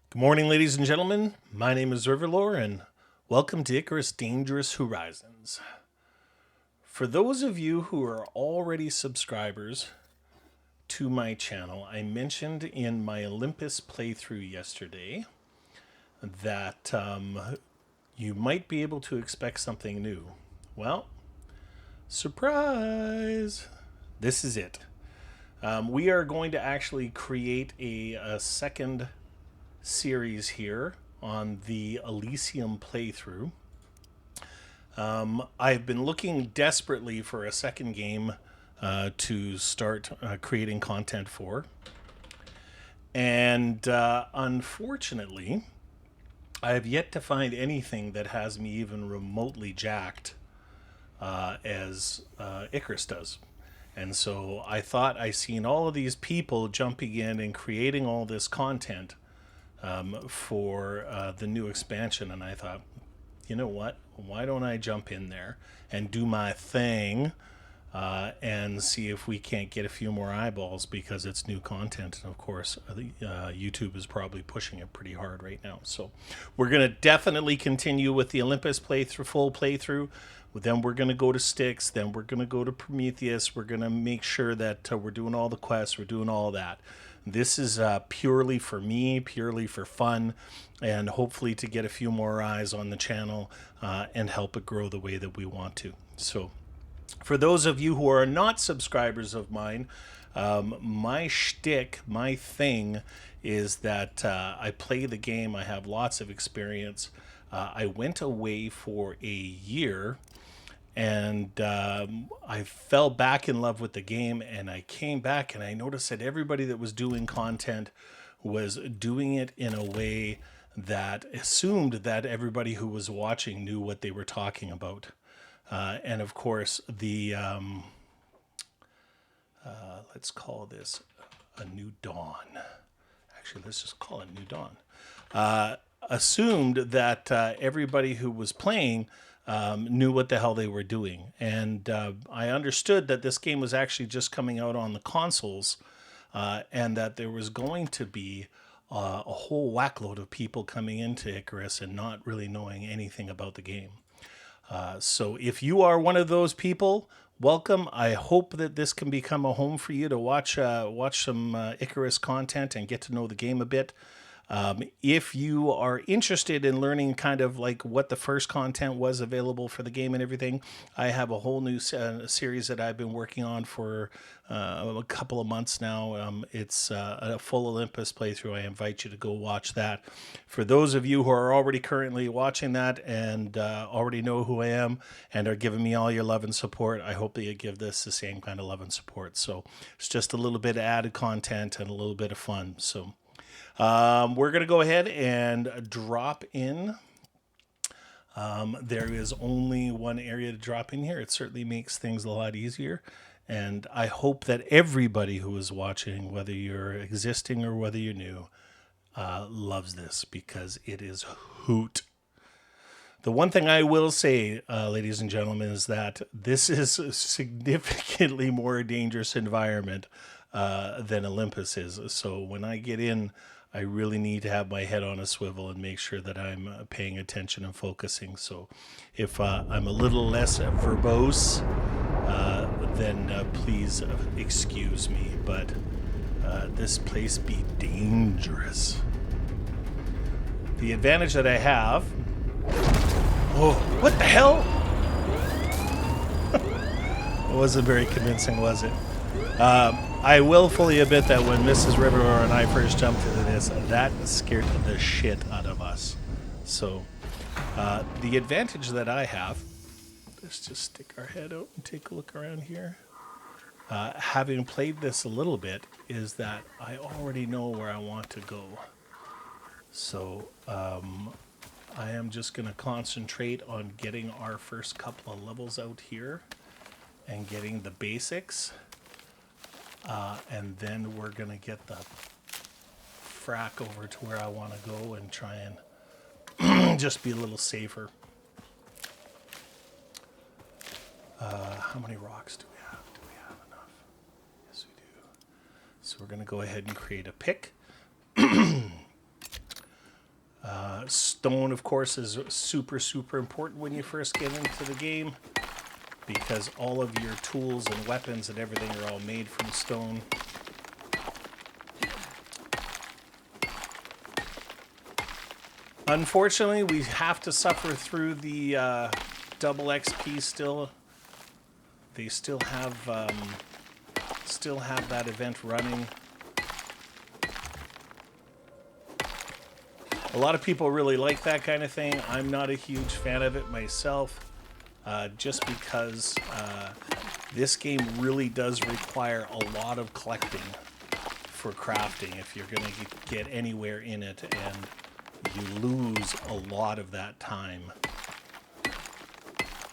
Good morning, ladies and gentlemen. My name is Riverlore, and welcome to Icarus Dangerous Horizons. For those of you who are already subscribers to my channel, I mentioned in my Olympus playthrough yesterday that you might be able to expect something new. Well, surprise! This is it. We are going to actually create a second series here on the Elysium playthrough. I've been looking desperately for a second game to start creating content for. And unfortunately, I have yet to find anything that has me even remotely jacked as Icarus does. And so I thought I seen all of these people jumping in and creating all this content for the new expansion, and I thought, you know what? Why don't I jump in there and do my thing and see if we can't get a few more eyeballs because it's new content. And of course, YouTube is probably pushing it pretty hard right now. So we're going to definitely continue with the Olympus playthrough, full playthrough. Then we're going to go to Styx. Then we're going to go to Prometheus. We're going to make sure that we're doing all the quests. We're doing all that. This is purely for me, purely for fun, and hopefully to get a few more eyes on the channel and help it grow the way that we want to. So for those of you who are not subscribers of mine, my shtick, my thing is that I play the game. I have lots of experience. I went away for a year and I fell back in love with the game, and I came back and I noticed that everybody that was doing content was doing it in a way that assumed that everybody who was watching knew what they were talking about. And of course, the let's call this a new dawn. Actually, let's just call it New Dawn. Assumed that everybody who was playing knew what the hell they were doing. And I understood that this game was actually just coming out on the consoles and that there was going to be a whole whackload of people coming into Icarus and not really knowing anything about the game. So if you are one of those people, welcome. I hope that this can become a home for you to watch some Icarus content and get to know the game a bit. If you are interested in learning kind of like what the first content was available for the game and everything, I have a whole new series that I've been working on for a couple of months now. It's a full Olympus playthrough. I invite you to go watch that. For those of you who are already currently watching that and already know who I am and are giving me all your love and support, I hope that you give this the same kind of love and support. So it's just a little bit of added content and a little bit of fun. So we're going to go ahead and drop in. There is only one area to drop in here. It certainly makes things a lot easier. And I hope that everybody who is watching, whether you're existing or whether you're new, loves this because it is hoot. The one thing I will say, ladies and gentlemen, is that this is a significantly more dangerous environment than Olympus is. So when I get in, I really need to have my head on a swivel and make sure that I'm paying attention and focusing. So if I'm a little less verbose, then please excuse me. But this place be dangerous. The advantage that I have... Oh, what the hell? It wasn't very convincing, was it? I will fully admit that when Mrs. Riverlore and I first jumped into this, that scared the shit out of us. So, the advantage that I have, let's just stick our head out and take a look around here. Having played this a little bit, is that I already know where I want to go. So, I am just going to concentrate on getting our first couple of levels out here and getting the basics. And then we're going to get the frack over to where I want to go and try and just be a little safer. How many rocks do we have? Do we have enough? Yes, we do. So we're going to go ahead and create a pick. Stone, of course, is super, super important when you first get into the game, because all of your tools and weapons and everything are all made from stone. Unfortunately, we have to suffer through the double XP still. They still have that event running. A lot of people really like that kind of thing. I'm not a huge fan of it myself, just because this game really does require a lot of collecting for crafting if you're going to get anywhere in it, and you lose a lot of that time.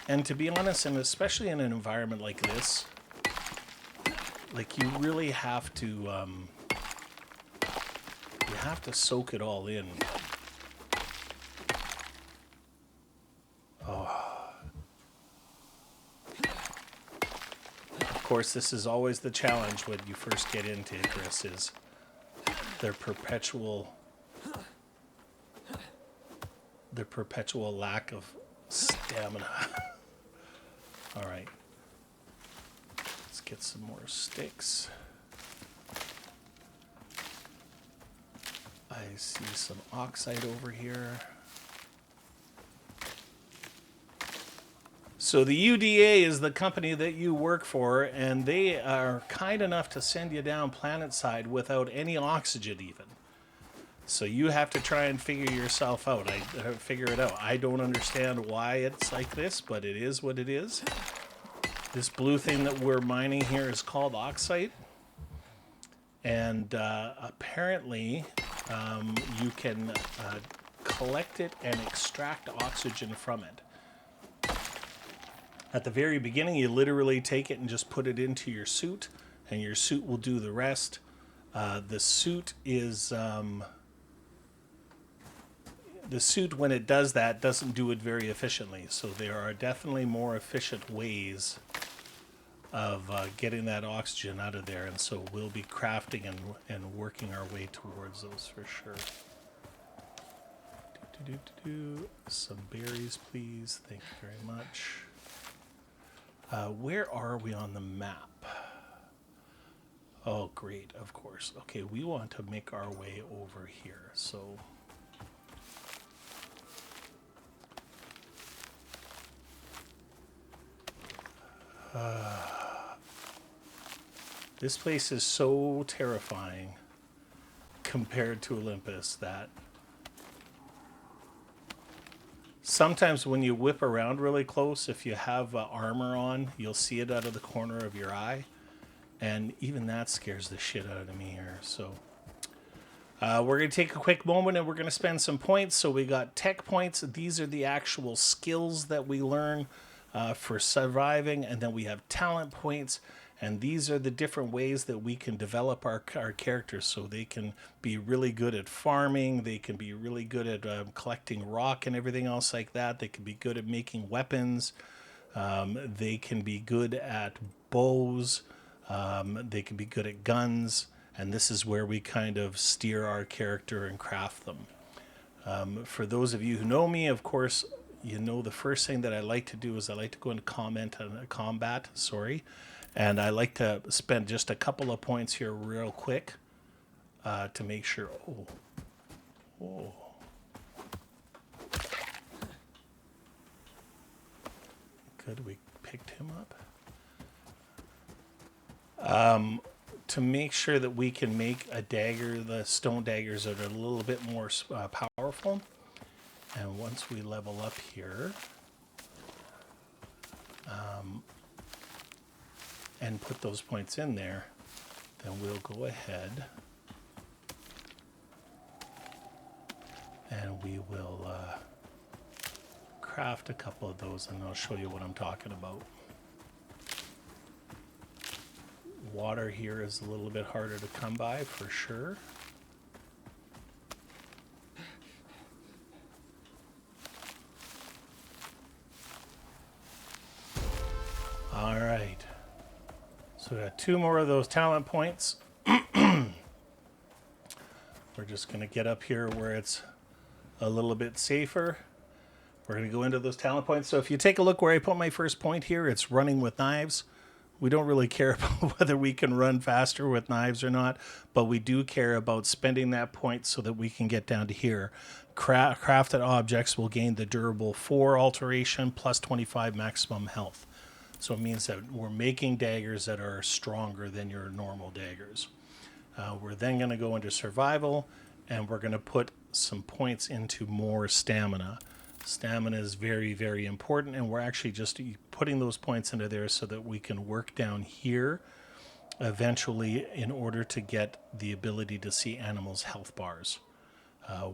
And to be honest, and especially in an environment like this, like, you really have to soak it all in. Of course, this is always the challenge when you first get into Icarus, is their perpetual lack of stamina. All right, let's get some more sticks. I see some oxide over here. So the UDA is the company that you work for, and they are kind enough to send you down planetside without any oxygen even. So you have to try and figure yourself out. Figure it out. I don't understand why it's like this, but it is what it is. This blue thing that we're mining here is called oxide. And apparently you can collect it and extract oxygen from it. At the very beginning, you literally take it and just put it into your suit, and your suit will do the rest. The suit is... the suit, when it does that, doesn't do it very efficiently. So there are definitely more efficient ways of getting that oxygen out of there. And so we'll be crafting and working our way towards those for sure. Some berries, please. Thank you very much. Where are we on the map? Oh, great, of course. Okay, we want to make our way over here. So... this place is so terrifying compared to Olympus that sometimes when you whip around really close, if you have armor on, you'll see it out of the corner of your eye, and even that scares the shit out of me here. So we're going to take a quick moment and we're going to spend some points. So we got tech points. These are the actual skills that we learn for surviving, and then we have talent points, and these are the different ways that we can develop our characters. So they can be really good at farming, they can be really good at collecting rock and everything else like that, they can be good at making weapons, they can be good at bows, they can be good at guns, and this is where we kind of steer our character and craft them. For those of you who know me, of course, you know the first thing that I like to do is I like to go into combat, and I like to spend just a couple of points here real quick to make sure. Oh. Good, we picked him up. To make sure that we can make a dagger, the stone daggers that are a little bit more powerful. And once we level up here, and put those points in there, then we'll go ahead and we will craft a couple of those, and I'll show you what I'm talking about. Water here is a little bit harder to come by for sure. All right, so we got 2 more of those talent points. We're just going to get up here where it's a little bit safer. We're going to go into those talent points. So if you take a look where I put my first point here, it's running with knives. We don't really care about whether we can run faster with knives or not, but we do care about spending that point so that we can get down to here. Crafted objects will gain the durable 4 alteration plus 25 maximum health. So it means that we're making daggers that are stronger than your normal daggers. We're then going to go into survival, and we're going to put some points into more stamina. Stamina is very, very important, and we're actually just putting those points into there so that we can work down here eventually in order to get the ability to see animals' health bars,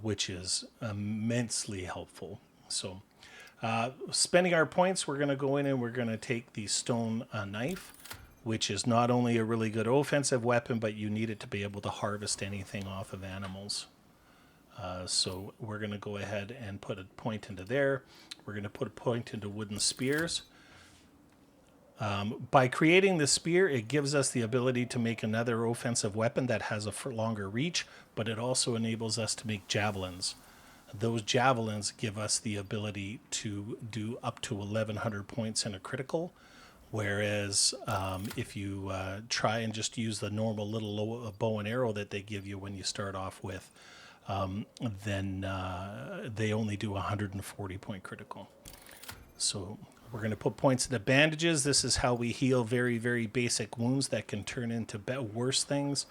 which is immensely helpful. So spending our points, we're going to go in and we're going to take the stone knife, which is not only a really good offensive weapon, but you need it to be able to harvest anything off of animals. So we're going to go ahead and put a point into there. We're going to put a point into wooden spears. By creating the spear, it gives us the ability to make another offensive weapon that has a longer reach, but it also enables us to make javelins. Those javelins give us the ability to do up to 1,100 points in a critical, whereas if you try and just use the normal little bow and arrow that they give you when you start off with, then they only do 140 point critical. So we're going to put points into bandages. This is how we heal very, very basic wounds that can turn into worse things.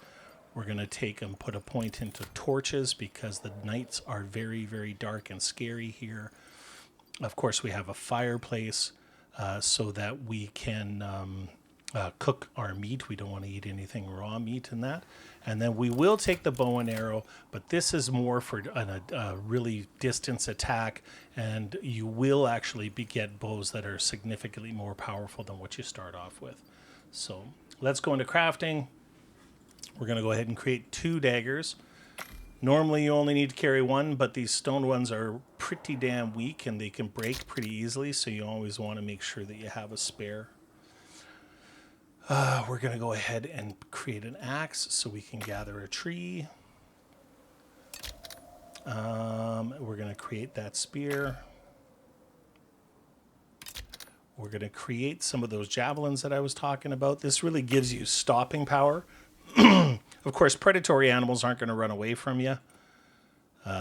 We're going to take and put a point into torches because the nights are very, very dark and scary here. Of course, we have a fireplace so that we can cook our meat. We don't want to eat anything raw meat in that. And then we will take the bow and arrow, but this is more for a really distance attack, and you will actually get bows that are significantly more powerful than what you start off with. So let's go into crafting. We're going to go ahead and create 2 daggers. Normally you only need to carry 1, but these stone ones are pretty damn weak and they can break pretty easily, so you always want to make sure that you have a spare. We're going to go ahead and create an axe so we can gather a tree. We're going to create that spear. We're going to create some of those javelins that I was talking about. This really gives you stopping power. Of course, predatory animals aren't going to run away from you.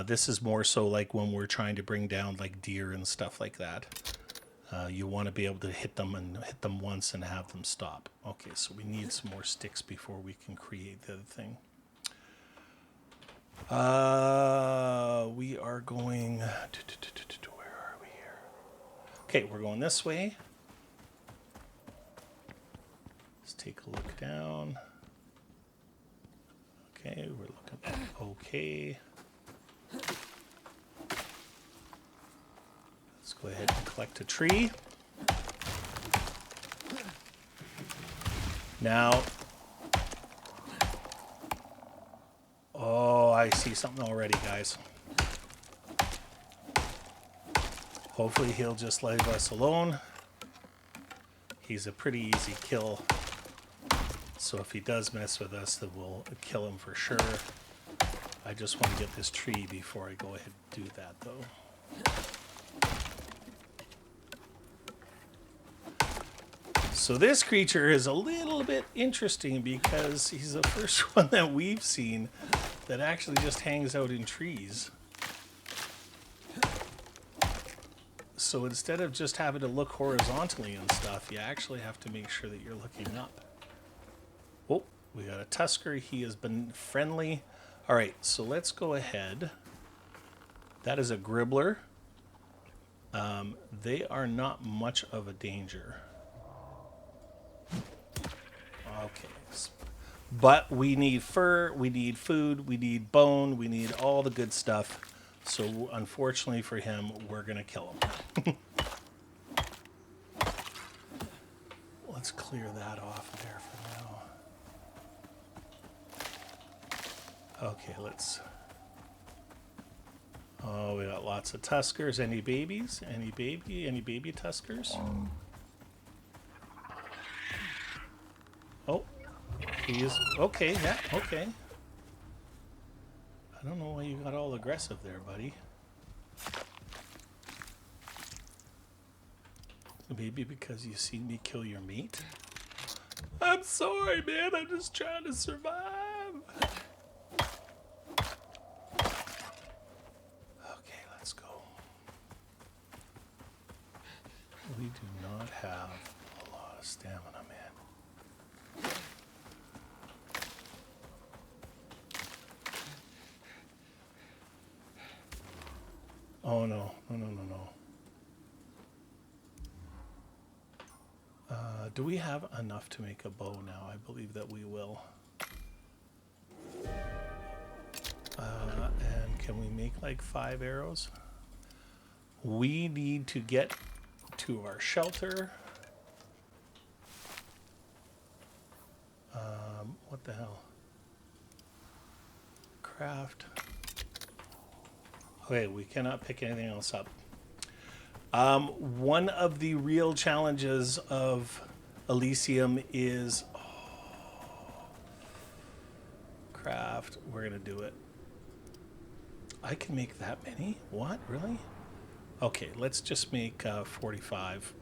This is more so like when we're trying to bring down like deer and stuff like that. You want to be able to hit them once and have them stop. Okay, so we need some more sticks before we can create the other thing. We are going... Where are we here? Okay, we're going this way. Let's take a look down. Okay, we're looking okay. Let's go ahead and collect a tree. Now, oh, I see something already, guys. Hopefully he'll just leave us alone. He's a pretty easy kill. So if he does mess with us, then we'll kill him for sure. I just want to get this tree before I go ahead and do that, though. So this creature is a little bit interesting because he's the first one that we've seen that actually just hangs out in trees. So instead of just having to look horizontally and stuff, you actually have to make sure that you're looking up. Oh, we got a tusker. He has been friendly. All right, so let's go ahead. That is a gribbler. They are not much of a danger. Okay. But we need fur, we need food, we need bone, we need all the good stuff. So unfortunately for him, we're going to kill him. Let's clear that off there for now. Okay, let's... Oh, we got lots of tuskers. Any babies? Any baby tuskers? Oh, he is... Okay, yeah, okay. I don't know why you got all aggressive there, buddy. Maybe because you seen me kill your mate? I'm sorry, man. I'm just trying to survive. Okay, let's go. We do not have a lot of stamina, man. Oh, no. No, no, no, no. Do we have enough to make a bow now? I believe that we will. And can we make like 5 arrows? We need to get to our shelter. What the hell? Craft. Okay, we cannot pick anything else up. One of the real challenges of Elysium is craft. We're gonna do it. I can make that many? What? Really? Okay, let's just make 45.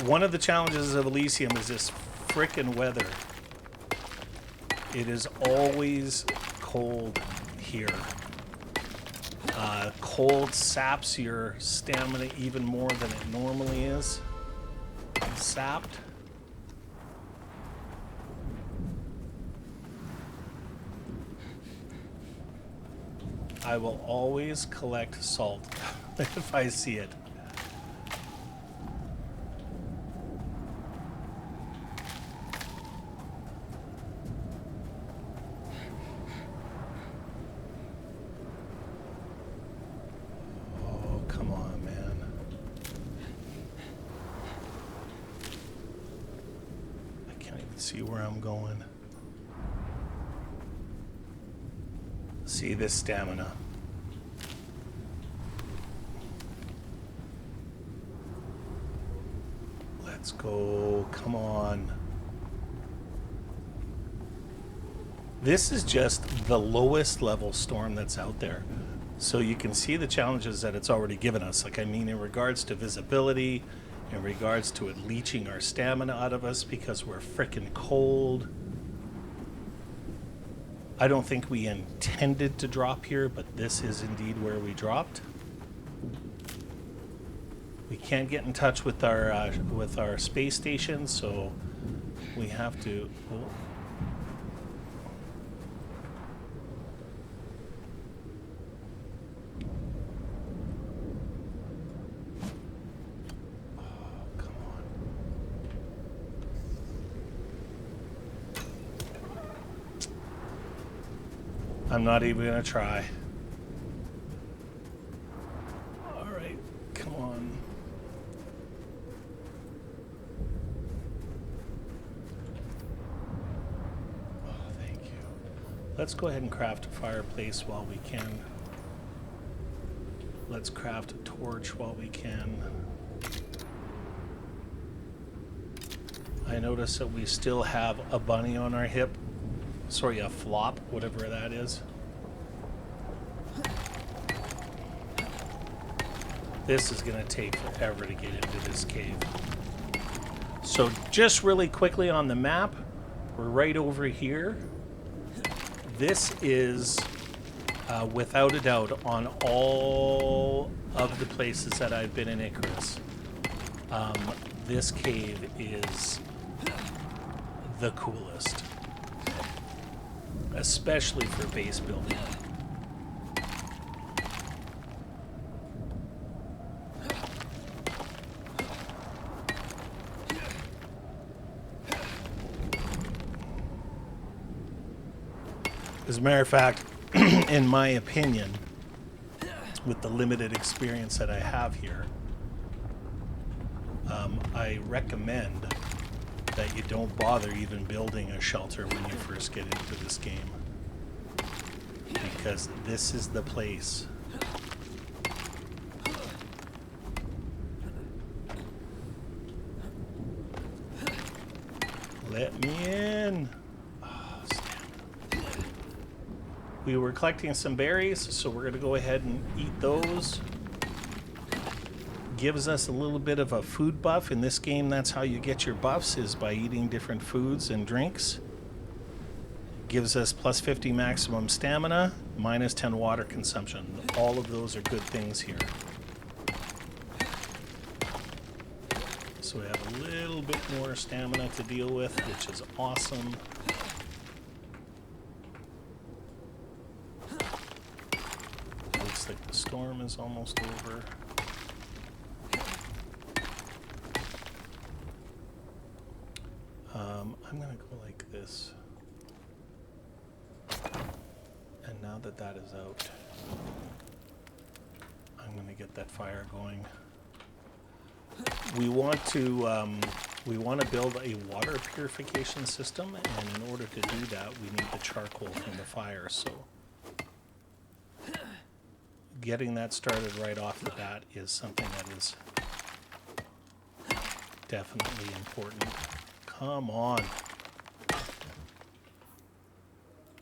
One of the challenges of Elysium is this frickin' weather. It is always cold here. Cold saps your stamina even more than it normally is. Sapped. I will always collect salt if I see it. See where I'm going. See this stamina. Let's go. Come on. This is just the lowest level storm that's out there. So you can see the challenges that it's already given us. Like, I mean, in regards to visibility, in regards to it leaching our stamina out of us because we're frickin' cold. I don't think we intended to drop here, but this is indeed where we dropped. We can't get in touch with our space station, so we have to. Oh. I'm not even gonna try. All right, come on. Oh, thank you. Let's go ahead and craft a fireplace while we can. Let's craft a torch while we can. I notice that we still have a bunny on our hip. Sorry, a flop, whatever that is. This is going to take forever to get into this cave. So just really quickly on the map, we're right over here. This is, without a doubt, on all of the places that I've been in Icarus. This cave is the coolest. Especially for base building. As a matter of fact, in my opinion, with the limited experience that I have here, I recommend that you don't bother even building a shelter when you first get into this game, because this is the place. Let me in. Oh, We were collecting some berries, so we're going to go ahead and eat those. Gives us a little bit of a food buff. In this game, that's how you get your buffs, is by eating different foods and drinks. Gives us plus 50 maximum stamina, minus 10 water consumption. All of those are good things here. So we have a little bit more stamina to deal with, which is awesome. Looks like the storm is almost over. I'm going to go like this. And now that that is out, I'm going to get that fire going. We want to build a water purification system, and in order to do that, we need the charcoal from the fire. So getting that started right off the bat is something that is definitely important. Come on.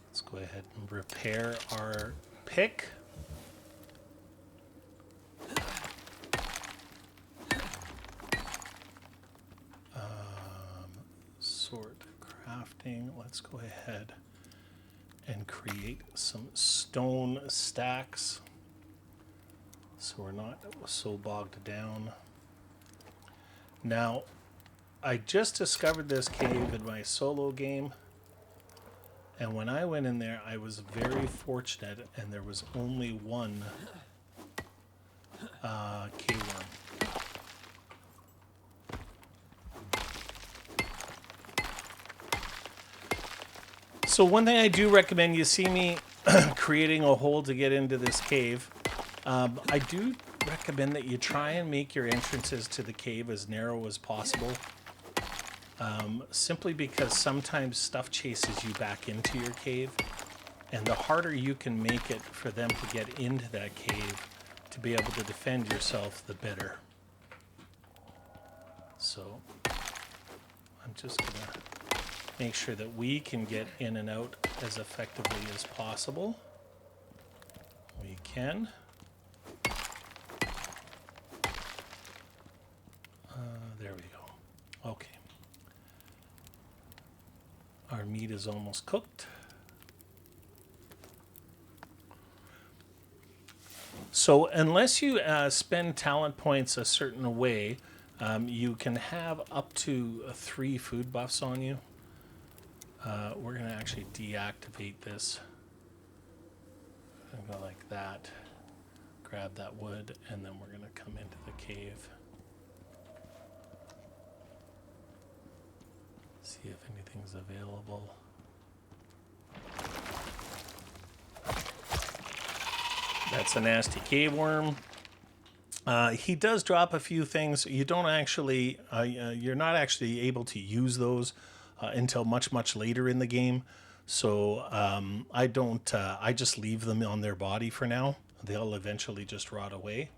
Let's go ahead and repair our pick. Sword crafting. Let's go ahead and create some stone stacks so we're not so bogged down. Now, I just discovered this cave in my solo game, and when I went in there, I was very fortunate, and there was only one cave worm. So one thing I do recommend, you see me creating a hole to get into this cave. I do recommend that you try and make your entrances to the cave as narrow as possible. Simply because sometimes stuff chases you back into your cave, and the harder you can make it for them to get into that cave to be able to defend yourself, the better. So I'm just going to make sure that we can get in and out as effectively as possible. We can. There we go. Okay. Our meat is almost cooked. So unless you spend talent points a certain way, you can have up to 3 food buffs on you. We're going to actually deactivate this. I'm going to go like that. Grab that wood, and then we're going to come into the cave. See if anything's available. That's a nasty cave worm. He does drop a few things. You don't actually, you're not actually able to use those until much later in the game. So I just leave them on their body for now. They'll eventually just rot away.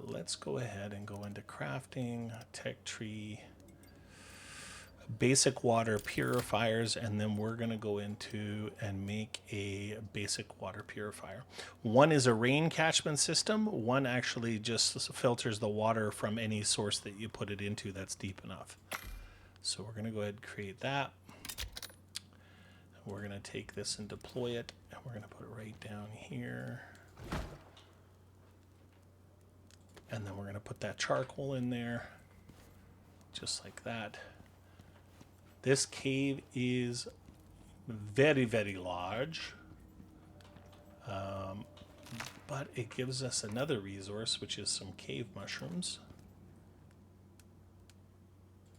Let's go ahead and go into crafting, tech tree, basic water purifiers, and then we're going to go into and make a basic water purifier. One is a rain catchment system. One actually just filters the water from any source that you put it into that's deep enough. So we're going to go ahead and create that. We're going to take this and deploy it, and we're going to put it right down here. And then we're going to put that charcoal in there, just like that. This cave is very large, but it gives us another resource, which is some cave mushrooms.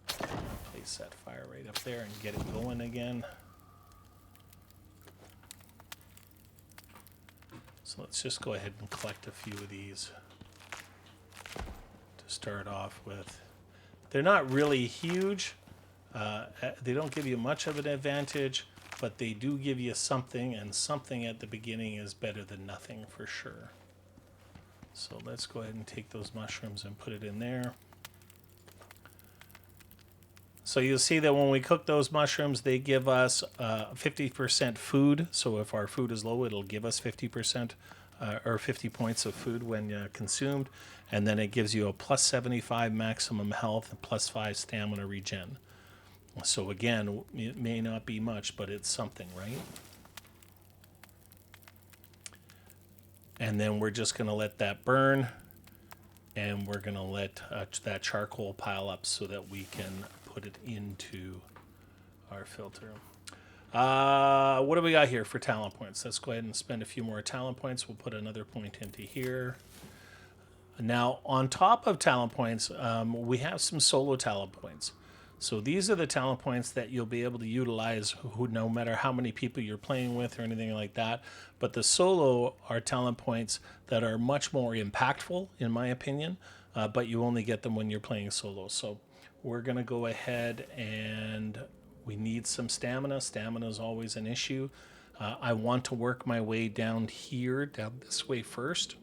Place that fire right up there and get it going again. So let's just go ahead and collect a few of these to start off with. They're not really huge. They don't give you much of an advantage, but they do give you something, and something at the beginning is better than nothing for sure. So let's go ahead and take those mushrooms and put it in there. So you'll see that when we cook those mushrooms, they give us 50% food. So if our food is low, it'll give us 50% or 50 points of food when consumed. And then it gives you a plus 75 maximum health and plus 5 stamina regen. So again, it may not be much, but it's something, right? And then we're just going to let that burn. And we're going to let that charcoal pile up so that we can put it into our filter. What do we got here for talent points? Let's go ahead and spend a few more talent points. We'll put another point into here. Now, on top of talent points, we have some solo talent points. So these are the talent points that you'll be able to utilize no matter how many people you're playing with or anything like that. But the solo are talent points that are much more impactful, in my opinion, but you only get them when you're playing solo. So we're going to go ahead and we need some stamina. Stamina is always an issue. I want to work my way down here, down this way first,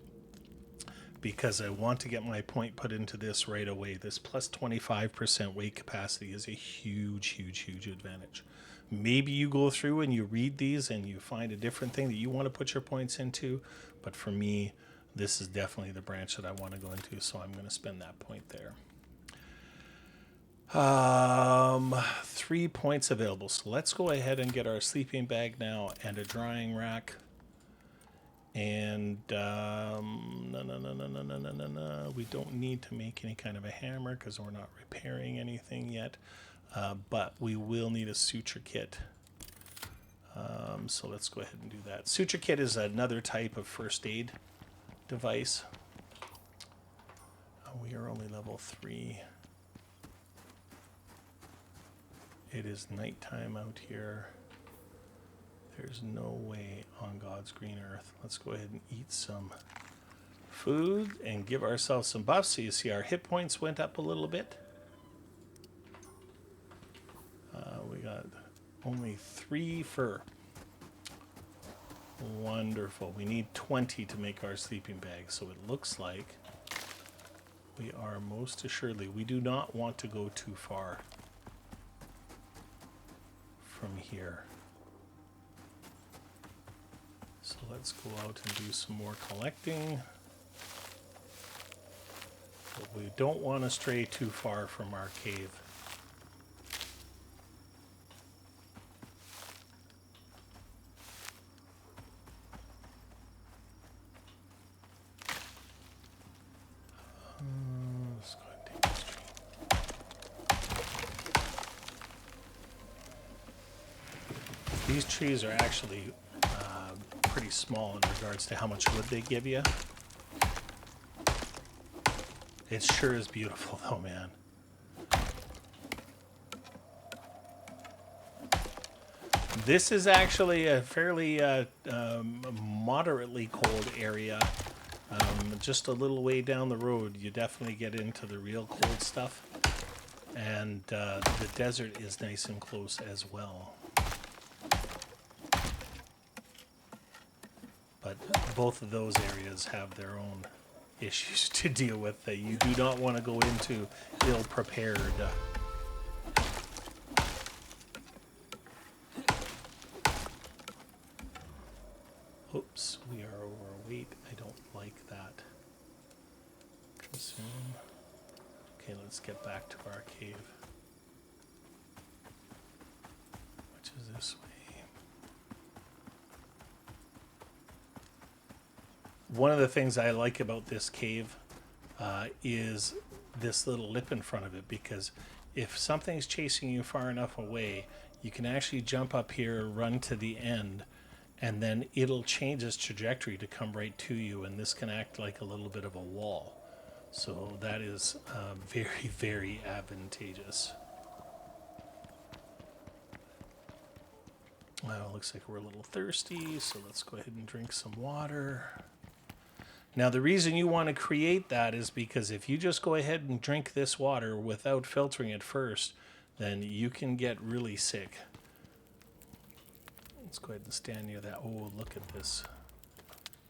because I want to get my point put into this right away. This plus 25% weight capacity is a huge, huge, huge advantage. Maybe you go through and you read these and you find a different thing that you want to put your points into. But for me, this is definitely the branch that I want to go into. So I'm going to spend that point there. 3 points available. So let's go ahead and get our sleeping bag now and a drying rack. And no, we don't need to make any kind of a hammer because we're not repairing anything yet. But we will need a suture kit. So let's go ahead and do that. Suture kit is another type of first aid device. We are only level 3. It is nighttime out here. There's no way on God's green earth. Let's go ahead and eat some food and give ourselves some buffs. So you see our hit points went up a little bit. We got only 3 fur. Wonderful. We need 20 to make our sleeping bag. So it looks like we are most assuredly, we do not want to go too far from here. So let's go out and do some more collecting. But we don't want to stray too far from our cave. Let's go ahead and take this tree. These trees are actually pretty small in regards to how much wood they give you. It sure is beautiful though, man. This is actually a fairly moderately cold area. Just a little way down the road, you definitely get into the real cold stuff. And the desert is nice and close as well. But both of those areas have their own issues to deal with that you do not want to go into ill-prepared. Oops, we are overweight. I don't like that. Consume. Okay, let's get back to our cave. Which is this way. One of the things I like about this cave is this little lip in front of it, because if something's chasing you far enough away, you can actually jump up here, run to the end, and then it'll change its trajectory to come right to you, and this can act like a little bit of a wall. So that is very, very advantageous. Well, looks like we're a little thirsty, so let's go ahead and drink some water. Now, the reason you want to create that is because if you just go ahead and drink this water without filtering it first, then you can get really sick. Let's go ahead and stand near that. Oh, look at this.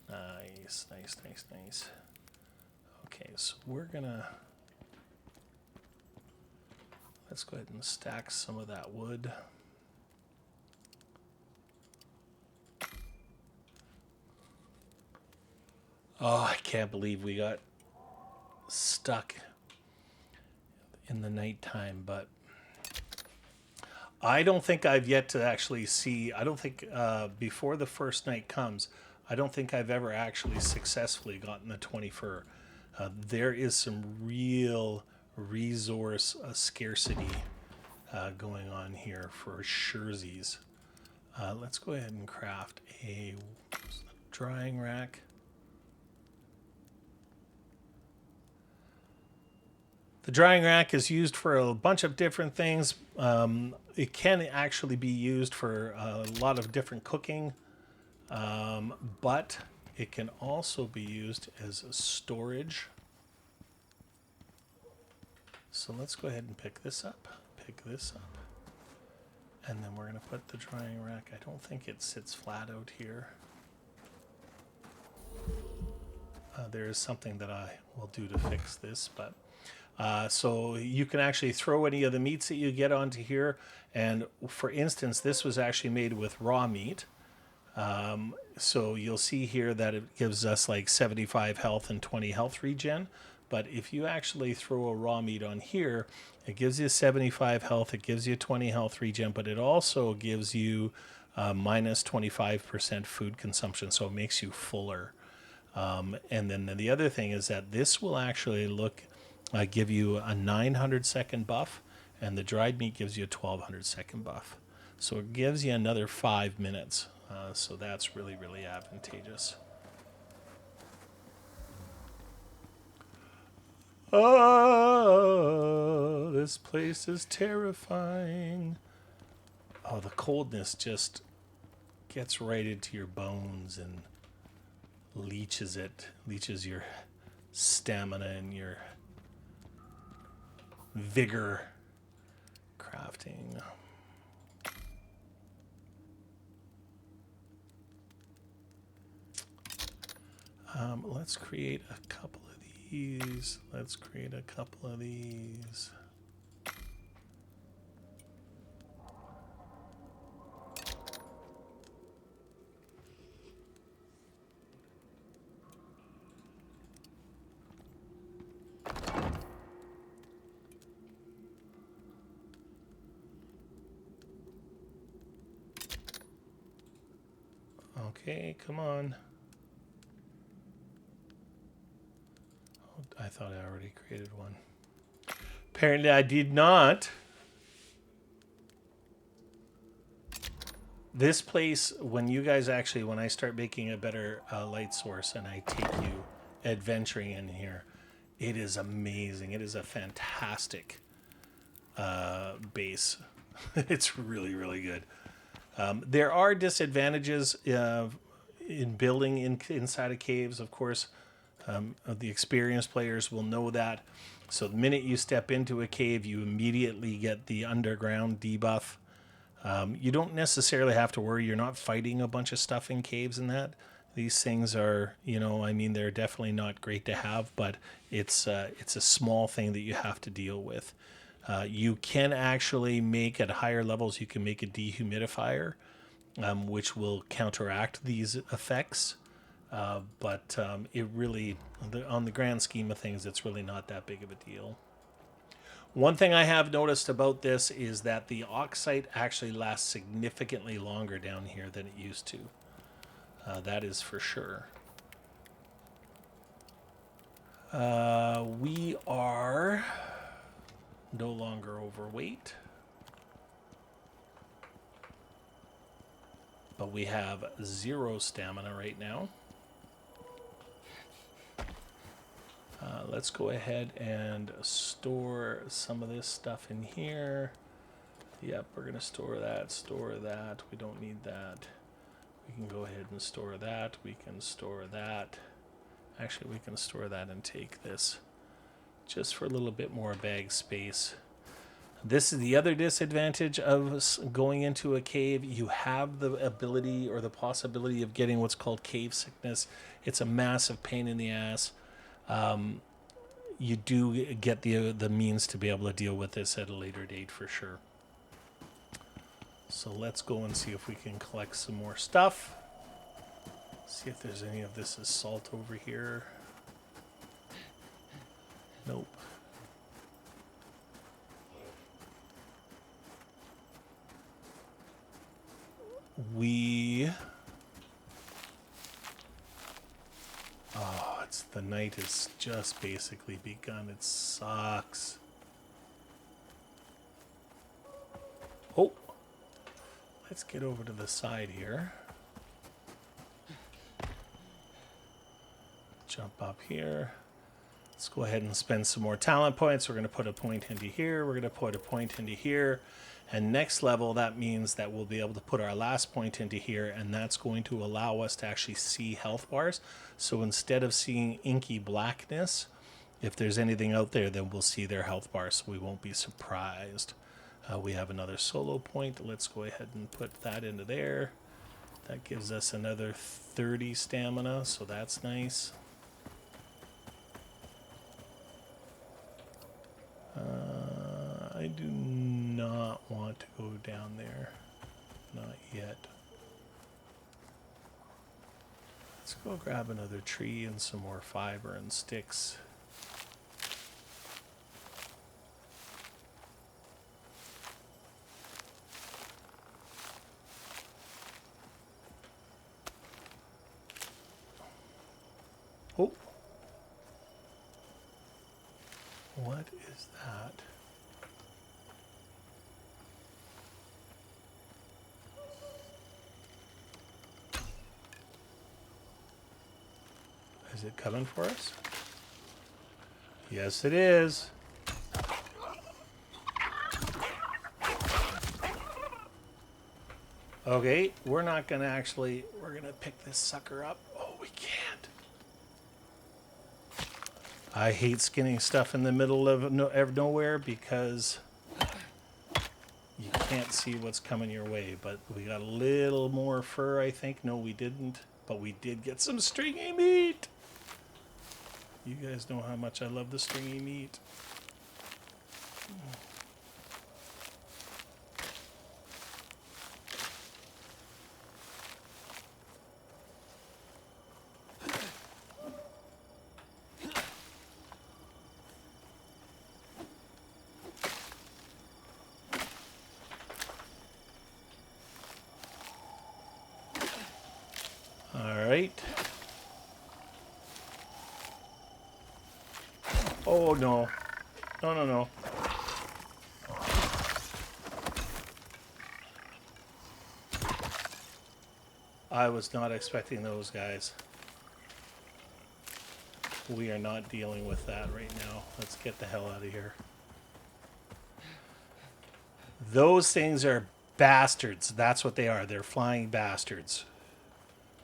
Nice, nice, nice, nice. Okay, so let's Let's go ahead and stack some of that wood. Oh, I can't believe we got stuck in the nighttime, but I don't think I've yet to actually see, I don't think before the first night comes, I don't think I've ever actually successfully gotten the 20 fur. There is some real resource scarcity going on here for surezies. Let's go ahead and craft a drying rack. The drying rack is used for a bunch of different things. It can actually be used for a lot of different cooking, but it can also be used as a storage. So let's go ahead and pick this up, and then we're going to put the drying rack. I don't think it sits flat out here. There is something that I will do to fix this, but so you can actually throw any of the meats that you get onto here. And for instance, this was actually made with raw meat. So you'll see here that it gives us like 75 health and 20 health regen. But if you actually throw a raw meat on here, it gives you 75 health, it gives you 20 health regen, but it also gives you minus 25% food consumption. So it makes you fuller. And then the other thing is that this will actually give you a 900 second buff, and the dried meat gives you a 1200 second buff. So it gives you another 5 minutes. So that's really, really advantageous. Oh, this place is terrifying. Oh, the coldness just gets right into your bones and leeches your stamina and your vigor. Crafting. Let's create a couple of these. Okay, come on. Oh, I thought I already created one. Apparently I did not. This place, when I start making a better light source and I take you adventuring in here, it is amazing. It is a fantastic base. It's really, really good. There are disadvantages in building inside of caves, of course. The experienced players will know that. So the minute you step into a cave, you immediately get the underground debuff. You don't necessarily have to worry. You're not fighting a bunch of stuff in caves and that. These things are, they're definitely not great to have, but it's a small thing that you have to deal with. You can actually make, at higher levels, you can make a dehumidifier, which will counteract these effects. But it really, on the grand scheme of things, it's really not that big of a deal. One thing I have noticed about this is that the oxite actually lasts significantly longer down here than it used to. That is for sure. We are no longer overweight, but we have 0 stamina right now. Let's go ahead and store some of this stuff in here. Yep, we're going to store that. We don't need that. We can go ahead and store that. We can store that. Actually, we can store that and take this just for a little bit more bag space. This is the other disadvantage of going into a cave. You have the ability or the possibility of getting what's called cave sickness. It's a massive pain in the ass. you do get the means to be able to deal with this at a later date for sure. So let's go and see if we can collect some more stuff. See if there's any of this is salt over here. Nope. Oh, the night has just basically begun. It sucks. Oh, let's get over to the side here. Jump up here. Let's go ahead and spend some more talent points. We're going to put a point into here. We're going to put a point into here. And next level, that means that we'll be able to put our last point into here, and that's going to allow us to actually see health bars. So instead of seeing inky blackness, if there's anything out there, then we'll see their health bars, so we won't be surprised. We have another solo point. Let's go ahead and put that into there. That gives us another 30 stamina, so that's nice. I do not want to go down there. Not yet. Let's go grab another tree and some more fiber and sticks. Oh. What is that? Is it coming for us? Yes, it is. Okay, we're not going to actually... We're going to pick this sucker up. Oh, we can't. I hate skinning stuff in the middle of nowhere because you can't see what's coming your way. But we got a little more fur, I think. No, we didn't. But we did get some stringy meat. You guys know how much I love the stringy meat. All right. Oh, no. No, no, no. I was not expecting those guys. We are not dealing with that right now. Let's get the hell out of here. Those things are bastards. That's what they are. They're flying bastards.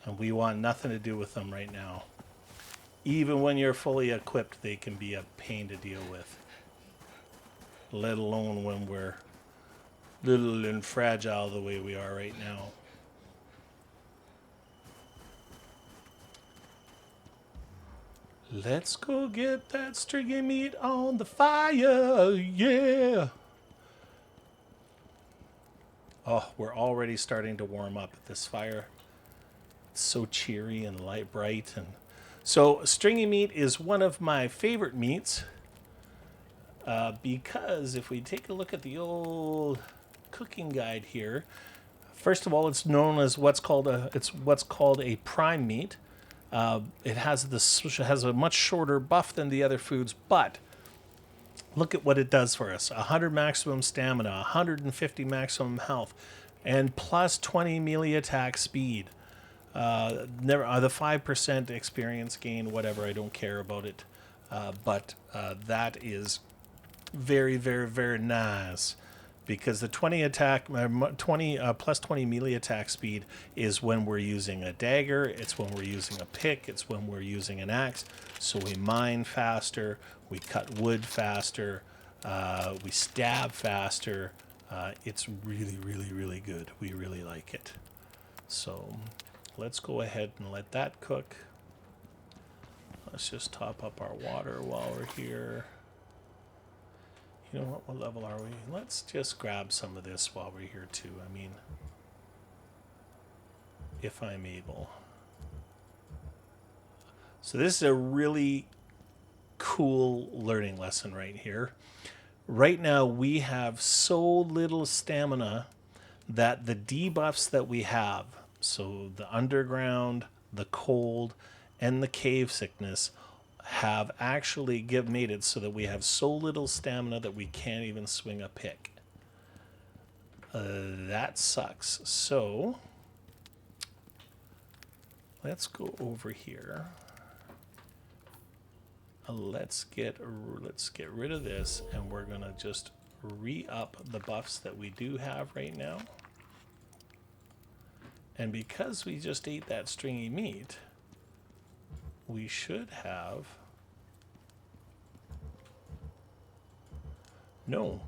And we want nothing to do with them right now. Even when you're fully equipped, they can be a pain to deal with. Let alone when we're little and fragile the way we are right now. Let's go get that stringy meat on the fire, yeah! Oh, we're already starting to warm up at this fire. It's so cheery and light, bright, and so stringy meat is one of my favorite meats because if we take a look at the old cooking guide here, first of all, it's known as what's called a prime meat. It has a much shorter buff than the other foods, but look at what it does for us: 100 maximum stamina, 150 maximum health, and plus 20 melee attack speed. The 5% experience gain, whatever, I don't care about it. But that is very, very, very nice because the 20 plus 20 melee attack speed is when we're using a dagger, it's when we're using a pick, it's when we're using an axe. So we mine faster, we cut wood faster, we stab faster. It's really, really, really good. We really like it. So let's go ahead and let that cook. Let's just top up our water while we're here. You know what level are we? Let's just grab some of this while we're here too. I mean, if I'm able. So this is a really cool learning lesson right here. Right now we have so little stamina that the debuffs that we have, so the underground, the cold, and the cave sickness, have actually made it so that we have so little stamina that we can't even swing a pick. That sucks. So let's go over here. Let's get rid of this, and we're gonna just re-up the buffs that we do have right now. And because we just ate that stringy meat, we should have... No,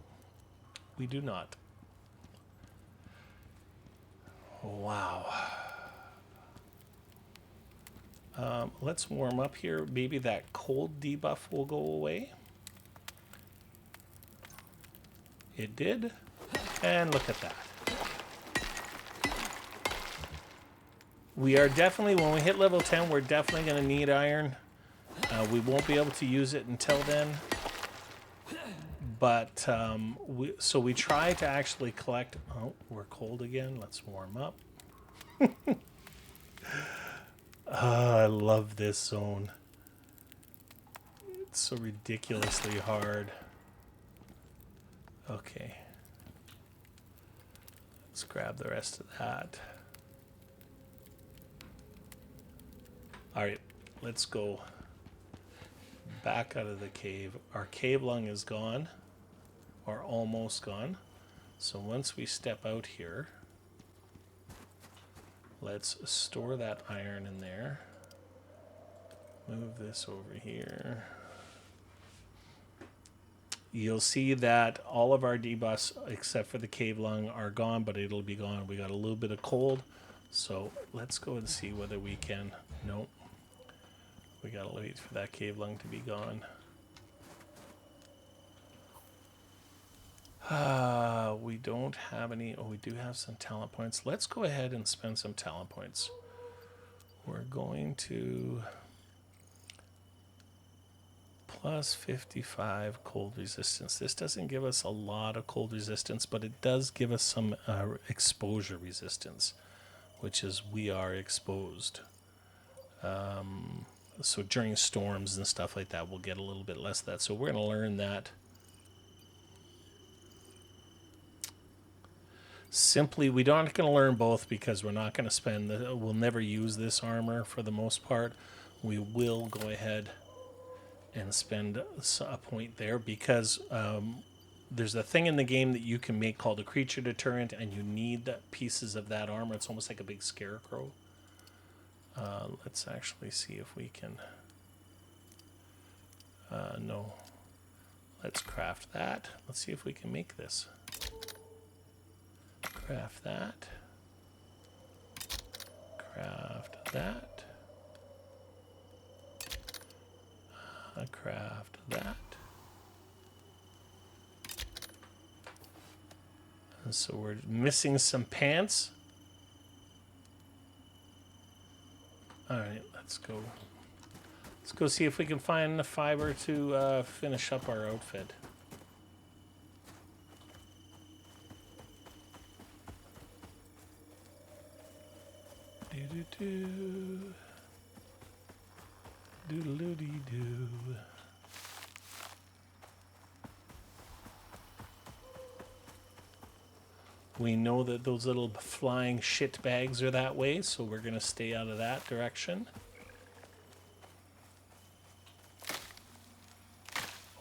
we do not. Wow. Let's warm up here. Maybe that cold debuff will go away. It did. And look at that. We are definitely, when we hit level 10, we're definitely going to need iron. We won't be able to use it until then. But, so we try to actually collect... Oh, we're cold again. Let's warm up. I love this zone. It's so ridiculously hard. Okay. Let's grab the rest of that. Alright, let's go back out of the cave. Our cave lung is gone, or almost gone. So once we step out here, let's store that iron in there. Move this over here. You'll see that all of our debuffs, except for the cave lung, are gone, but it'll be gone. We got a little bit of cold, so let's go and see whether we can... Nope. We gotta wait for that cave lung to be gone. We don't have any... Oh, we do have some talent points. Let's go ahead and spend some talent points. We're going to... Plus 55 cold resistance. This doesn't give us a lot of cold resistance, but it does give us some exposure resistance, which is we are exposed. So during storms and stuff like that, we'll get a little bit less of that. So we're going to learn that. Simply, we aren't going to learn both because we're not going to spend... We'll never use this armor for the most part. We will go ahead and spend a point there because there's a thing in the game that you can make called a creature deterrent, and you need the pieces of that armor. It's almost like a big scarecrow. Let's actually see if we can... no. Let's craft that. Let's see if we can make this. Craft that. Craft that. Craft that. And so we're missing some pants. Alright, let's go. Let's go see if we can find the fiber to finish up our outfit. Do-do-do. Doodle-doo-dee-doo. We know that those little flying shit bags are that way, so we're going to stay out of that direction.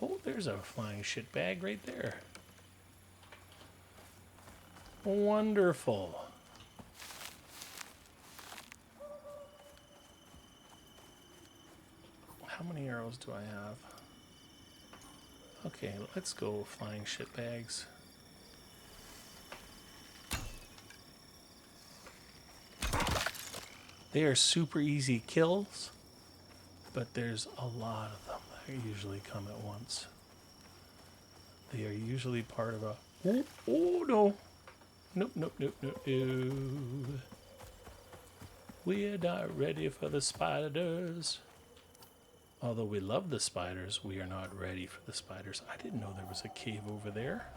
Oh, there's a flying shit bag right there. Wonderful. How many arrows do I have? Okay, let's go flying shit bags. They are super easy kills. But there's a lot of them that usually come at once. They are usually part of a... Oh, oh no. Nope, nope, nope, nope, no. We're not ready for the spiders. Although we love the spiders, we are not ready for the spiders. I didn't know there was a cave over there.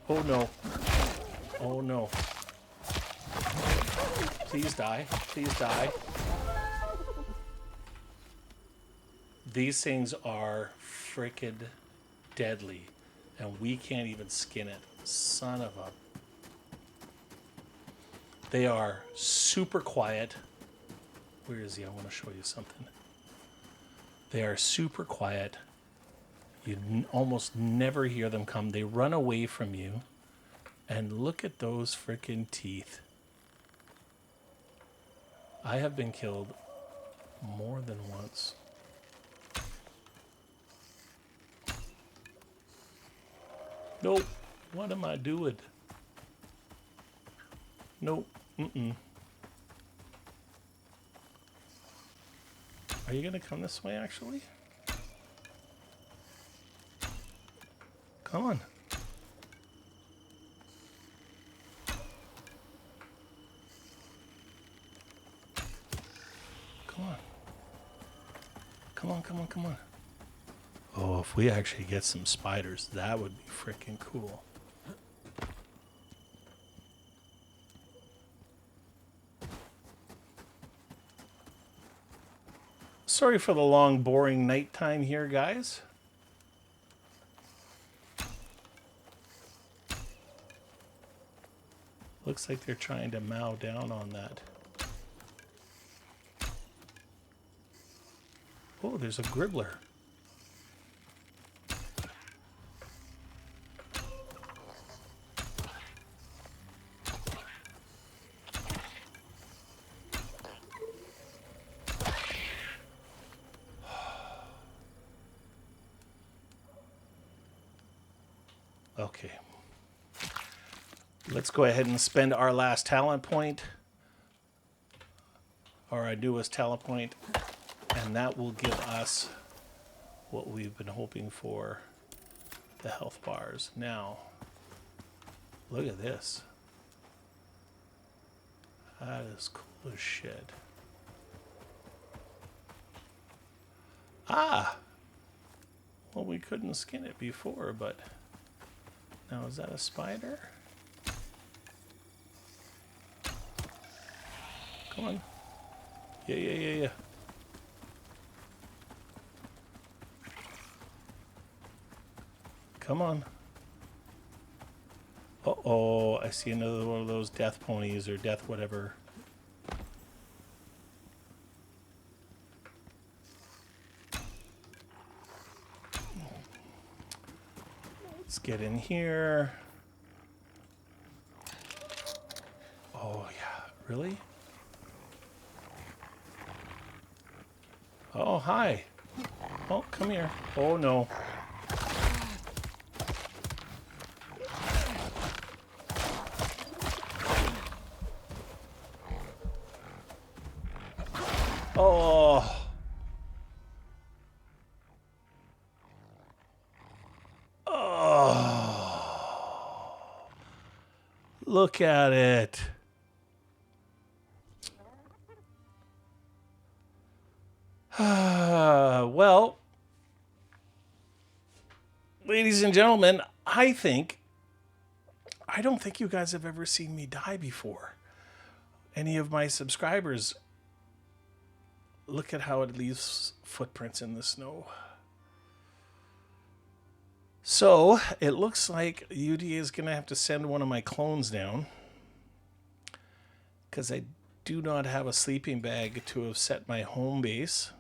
Oh no. Oh no. Please die. Please die. These things are frickin' deadly. And we can't even skin it. Son of a... They are super quiet. Where is he? I want to show you something. They are super quiet. You almost never hear them come. They run away from you. And look at those frickin' teeth. I have been killed more than once. Nope. What am I doing? Nope. Mm-mm. Are you going to come this way, actually? Come on. Come on. Come on, come on, come on. Oh, if we actually get some spiders, that would be freaking cool. Sorry for the long, boring nighttime here, guys. Looks like they're trying to mow down on that. Oh, there's a gribbler. Okay. Let's go ahead and spend our last talent point. Or our newest talent point. And that will give us what we've been hoping for. The health bars. Now, look at this. That is cool as shit. Ah! Well, we couldn't skin it before, but... Now, is that a spider? Come on. Yeah, yeah, yeah, yeah. Come on. Uh-oh, I see another one of those death ponies or death whatever. Let's get in here. Oh, yeah. Really? Oh, hi. Oh, come here. Oh, no. Oh. Oh. Look at it. Well, ladies and gentlemen, I don't think you guys have ever seen me die before. Any of my subscribers, look at how it leaves footprints in the snow. So it looks like UDA is going to have to send one of my clones down because I do not have a sleeping bag to have set my home base.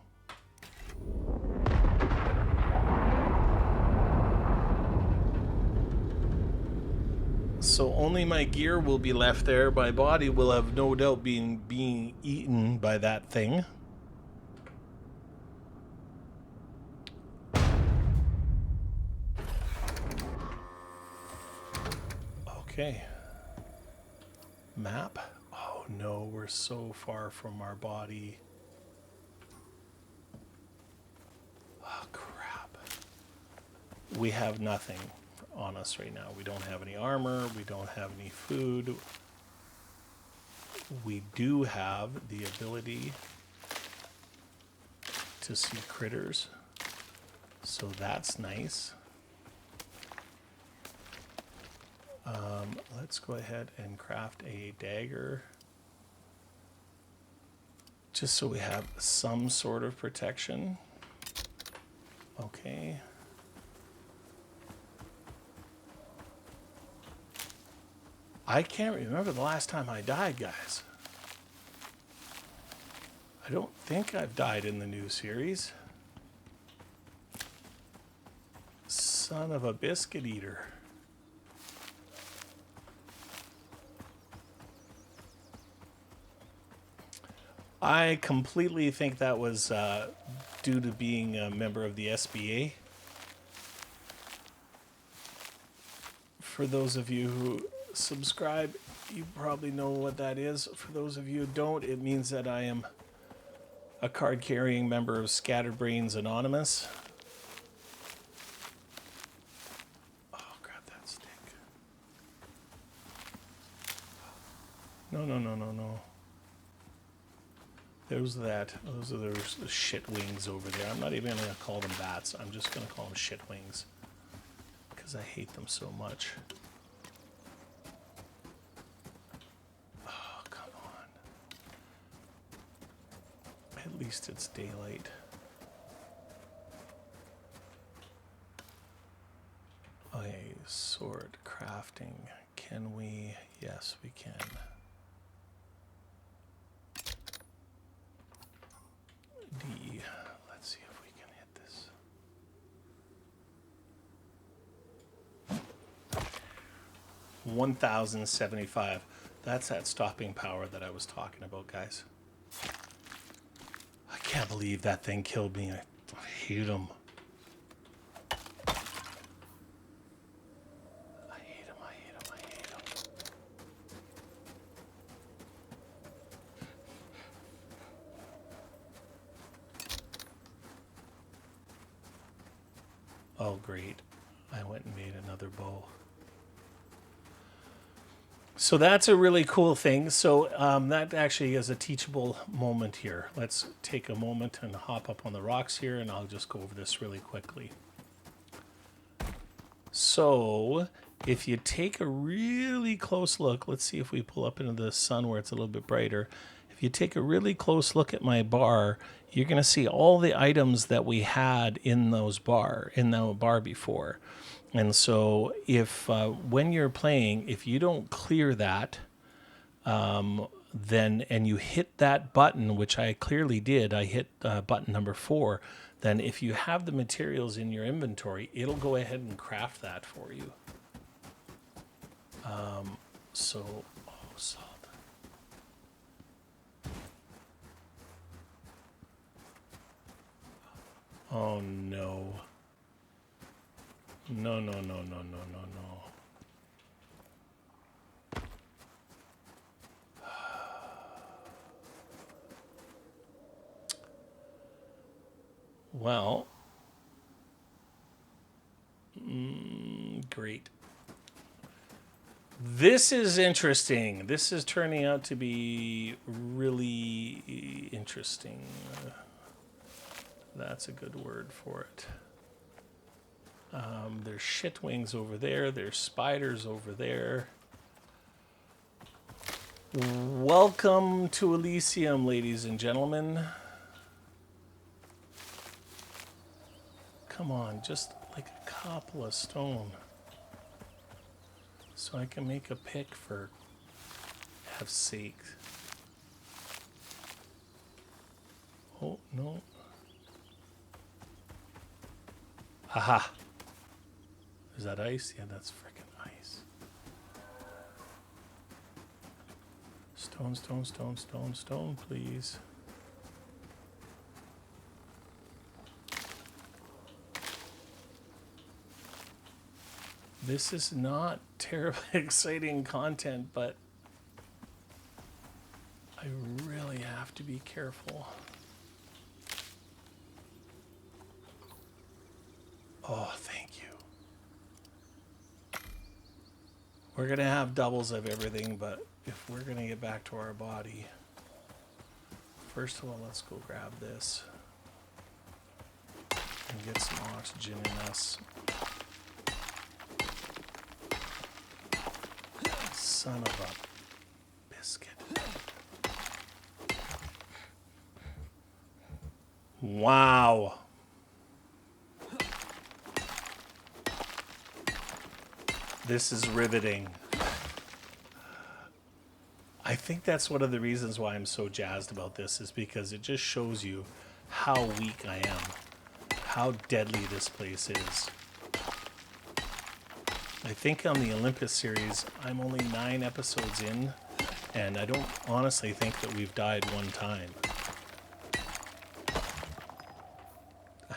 So only my gear will be left there. My body will have no doubt being eaten by that thing. Okay. Map. Oh no, we're so far from our body. we have nothing on us right now. We don't have any armor. We don't have any food. We do have the ability to see critters, so that's nice. Let's go ahead and craft a dagger, just so we have some sort of protection. Okay. I can't remember the last time I died, guys. I don't think I've died in the new series. Son of a biscuit eater. I completely think that was due to being a member of the SBA. For those of you who subscribe, you probably know what that is. For those of you who don't, it means that I am a card-carrying member of Scatterbrains Anonymous. Oh, grab that stick. No. Those are those shit wings over there. I'm not even going to call them bats. I'm just going to call them shit wings, because I hate them so much. Oh, come on. At least it's daylight. Okay, sword crafting. Can we? Yes, we can. D. Let's see if we can hit this. 1,075. That's that stopping power that I was talking about, guys. I can't believe that thing killed me. I hate him. Oh, great. I went and made another bow. So that's a really cool thing. So that actually is a teachable moment here. Let's take a moment and hop up on the rocks here, and I'll just go over this really quickly. So if you take a really close look, let's see if we pull up into the sun where it's a little bit brighter. If you take a really close look at my bar, you're going to see all the items that we had in the bar before. And so if when you're playing, if you don't clear that, then and you hit that button, which I clearly did, I hit button number 4, then if you have the materials in your inventory, it'll go ahead and craft that for you. So, oh, salt. Oh no. No. Well, great. This is interesting. This is turning out to be really interesting. That's a good word for it. There's shit wings over there. There's spiders over there. Welcome to Elysium, ladies and gentlemen. Come on, just like a couple of stone. So I can make a pick for F's sake. Oh, no. Aha. Is that ice? Yeah, that's freaking ice. Stone, please. This is not terribly exciting content, but I really have to be careful. Oh, thank you. We're going to have doubles of everything, but if we're going to get back to our body, first of all, let's go grab this and get some oxygen in us. Son of a biscuit. Wow. This is riveting. I think that's one of the reasons why I'm so jazzed about this, is because it just shows you how weak I am, how deadly this place is. I think on the Olympus series, I'm only 9 episodes in, and I don't honestly think that we've died one time.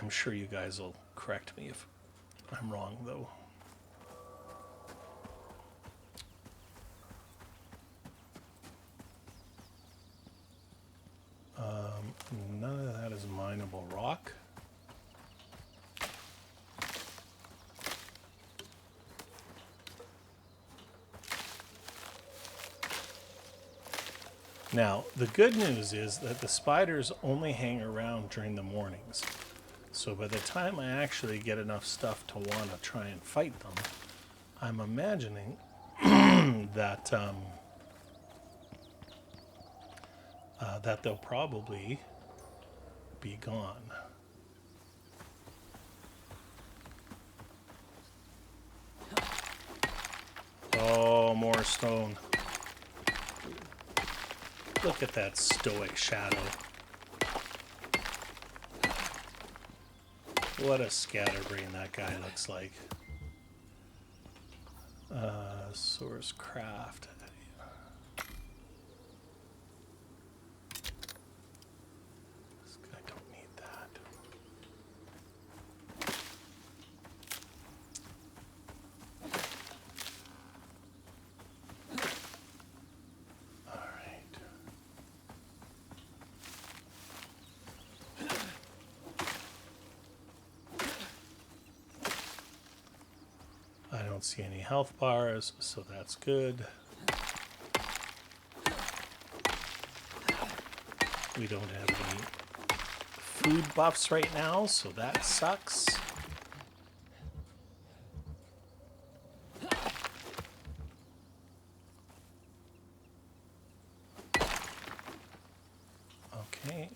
I'm sure you guys will correct me if I'm wrong, though. None of that is mineable rock. Now, the good news is that the spiders only hang around during the mornings. So by the time I actually get enough stuff to want to try and fight them, I'm imagining that that they'll probably be gone. Oh, more stone. Look at that stoic shadow. What a scatterbrain that guy looks like. Source craft. I don't need that. All right. I don't see any health bars, so that's good. We don't have any food buffs right now, so that sucks. Okay.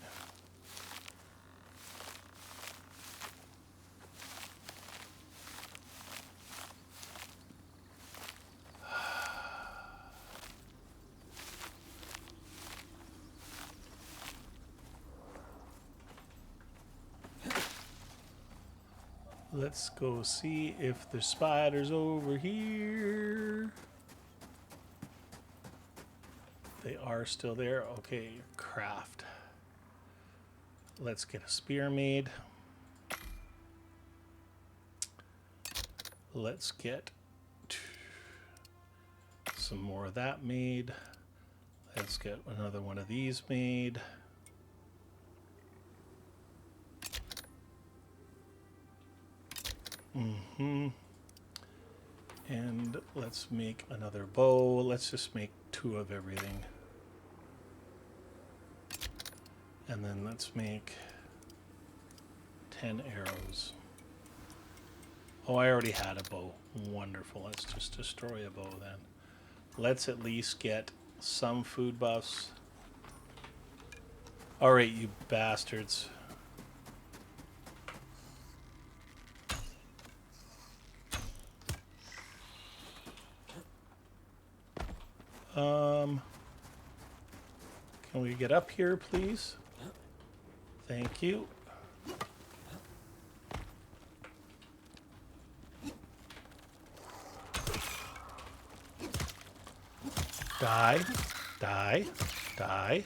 Let's go see if there's spiders over here. They are still there. Okay, craft. Let's get a spear made. Let's get some more of that made. Let's get another one of these made. And let's make another bow. Let's just make 2 of everything. And then let's make 10 arrows. Oh, I already had a bow. Wonderful. Let's just destroy a bow then. Let's at least get some food buffs. All right, you bastards. Can we get up here, please? Thank you. Die, die, die.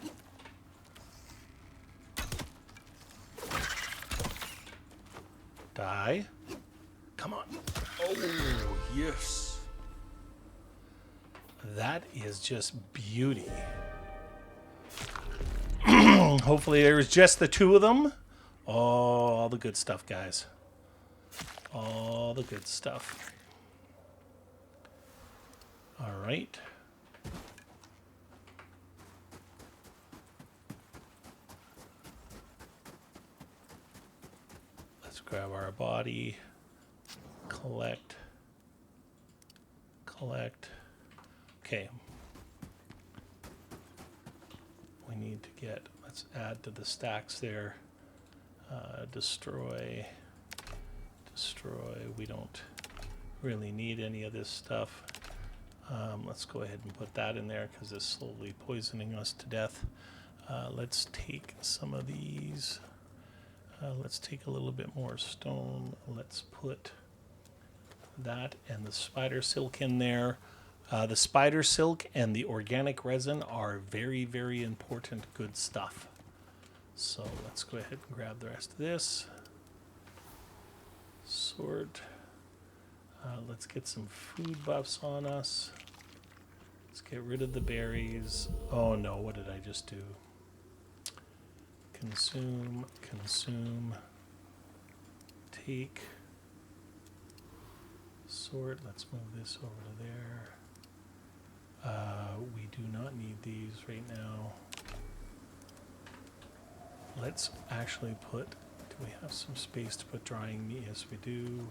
Die. Come on. Oh, yes. That is just beauty. Hopefully there was just the 2 of them. Oh, all the good stuff, guys. All the good stuff. All right. Let's grab our body. Collect. Okay. We need to get, let's add to the stacks there. Destroy. We don't really need any of this stuff. Let's go ahead and put that in there because it's slowly poisoning us to death. Let's take some of these. Let's take a little bit more stone. Let's put that and the spider silk in there. The spider silk and the organic resin are very, very important good stuff. So let's go ahead and grab the rest of this. Sort. Let's get some food buffs on us. Let's get rid of the berries. Oh no, what did I just do? Consume. Take. Sort. Let's move this over to there. We do not need these right now. Let's actually put, do we have some space to put drying meat? Yes, we do.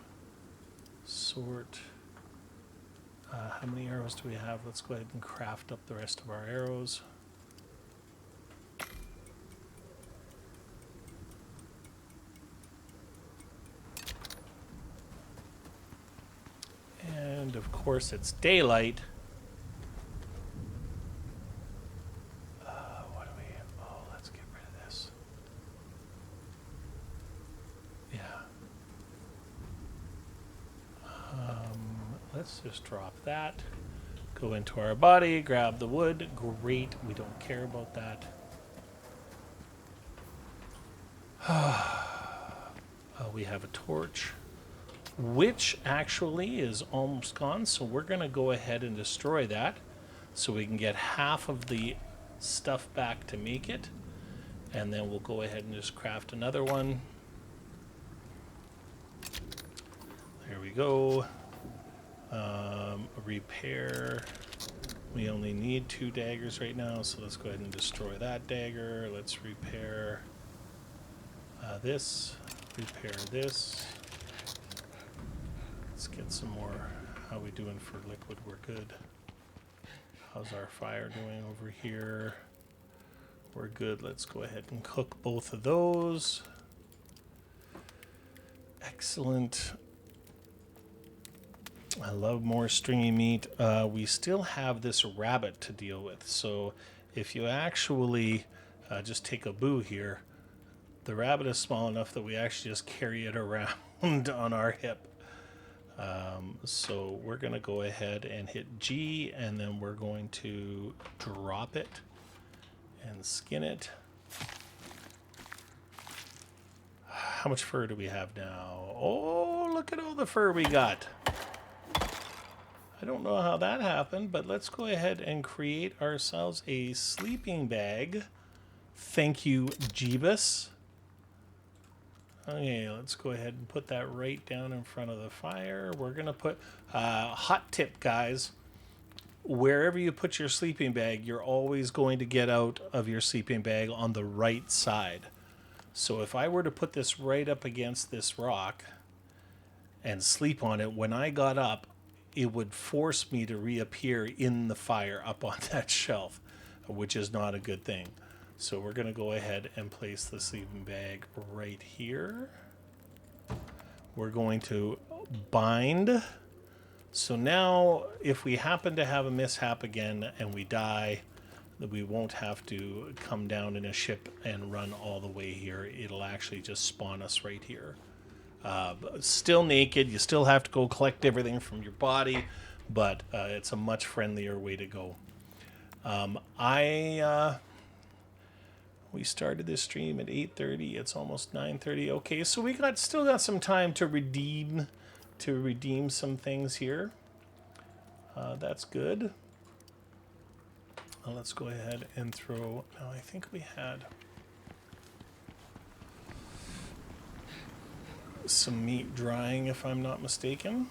Sort. How many arrows do we have? Let's go ahead and craft up the rest of our arrows. And of course it's daylight. What do we have? Oh, let's get rid of this. Yeah. Let's just drop that. Go into our body, grab the wood. Great, we don't care about that. We have a torch, which actually is almost gone, so we're going to go ahead and destroy that so we can get half of the stuff back to make it, and then we'll go ahead and just craft another one. There we go. Repair. We only need 2 daggers right now, so let's go ahead and destroy that dagger. Let's repair this. Repair this. Let's get some more. How we doing for liquid? We're good. How's our fire doing over here? We're good. Let's go ahead and cook both of those. Excellent. I love more stringy meat. We still have this rabbit to deal with. So if you actually just take a boo here, the rabbit is small enough that we actually just carry it around on our hip. So we're going to go ahead and hit G, and then we're going to drop it and skin it. How much fur do we have now? Oh, look at all the fur we got. I don't know how that happened, but let's go ahead and create ourselves a sleeping bag. Thank you, Jeebus. Okay, let's go ahead and put that right down in front of the fire. We're going to put, hot tip, guys. Wherever you put your sleeping bag, you're always going to get out of your sleeping bag on the right side. So if I were to put this right up against this rock and sleep on it, when I got up, it would force me to reappear in the fire up on that shelf, which is not a good thing. So we're going to go ahead and place the sleeping bag right here. We're going to bind. So now if we happen to have a mishap again and we die, we won't have to come down in a ship and run all the way here. It'll actually just spawn us right here. Still naked, you still have to go collect everything from your body, but it's a much friendlier way to go. We started this stream at 8:30. It's almost 9:30. Okay, so we still got some time to redeem some things here. That's good. Let's go ahead and throw. Now I think we had some meat drying, if I'm not mistaken.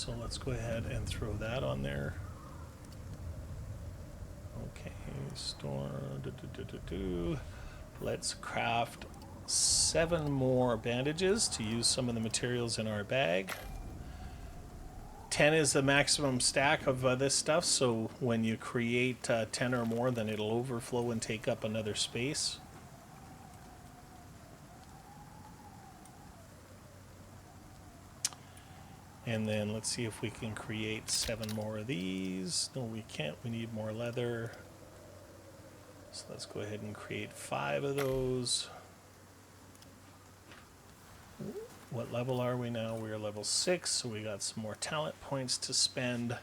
So let's go ahead and throw that on there. Okay, store. Let's craft 7 more bandages to use some of the materials in our bag. 10 is the maximum stack of this stuff, so when you create 10 or more, then it'll overflow and take up another space. And then let's see if we can create 7 more of these. No, we can't. We need more leather. So let's go ahead and create 5 of those. What level are we now? We're level 6, so we got some more talent points to spend.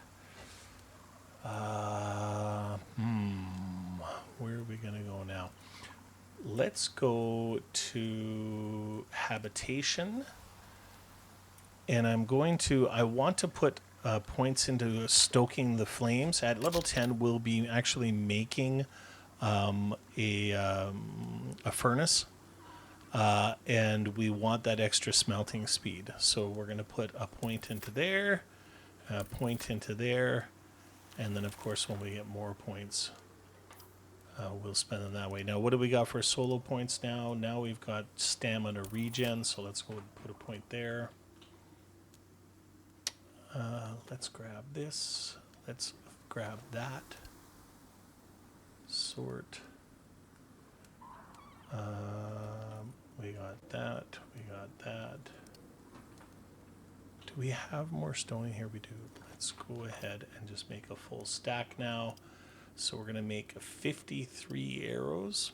Where are we going to go now? Let's go to habitation. And I want to put points into stoking the flames. At level 10, we'll be actually making a furnace. And we want that extra smelting speed. So we're going to put a point into there, a point into there, and then of course when we get more points, we'll spend them that way. Now what do we got for solo points now? Now we've got stamina regen, so let's go put a point there. Let's grab this. Let's grab that. Sort. We got that. We got that. Do we have more stone here? We do. Let's go ahead and just make a full stack now. So we're going to make 53 arrows.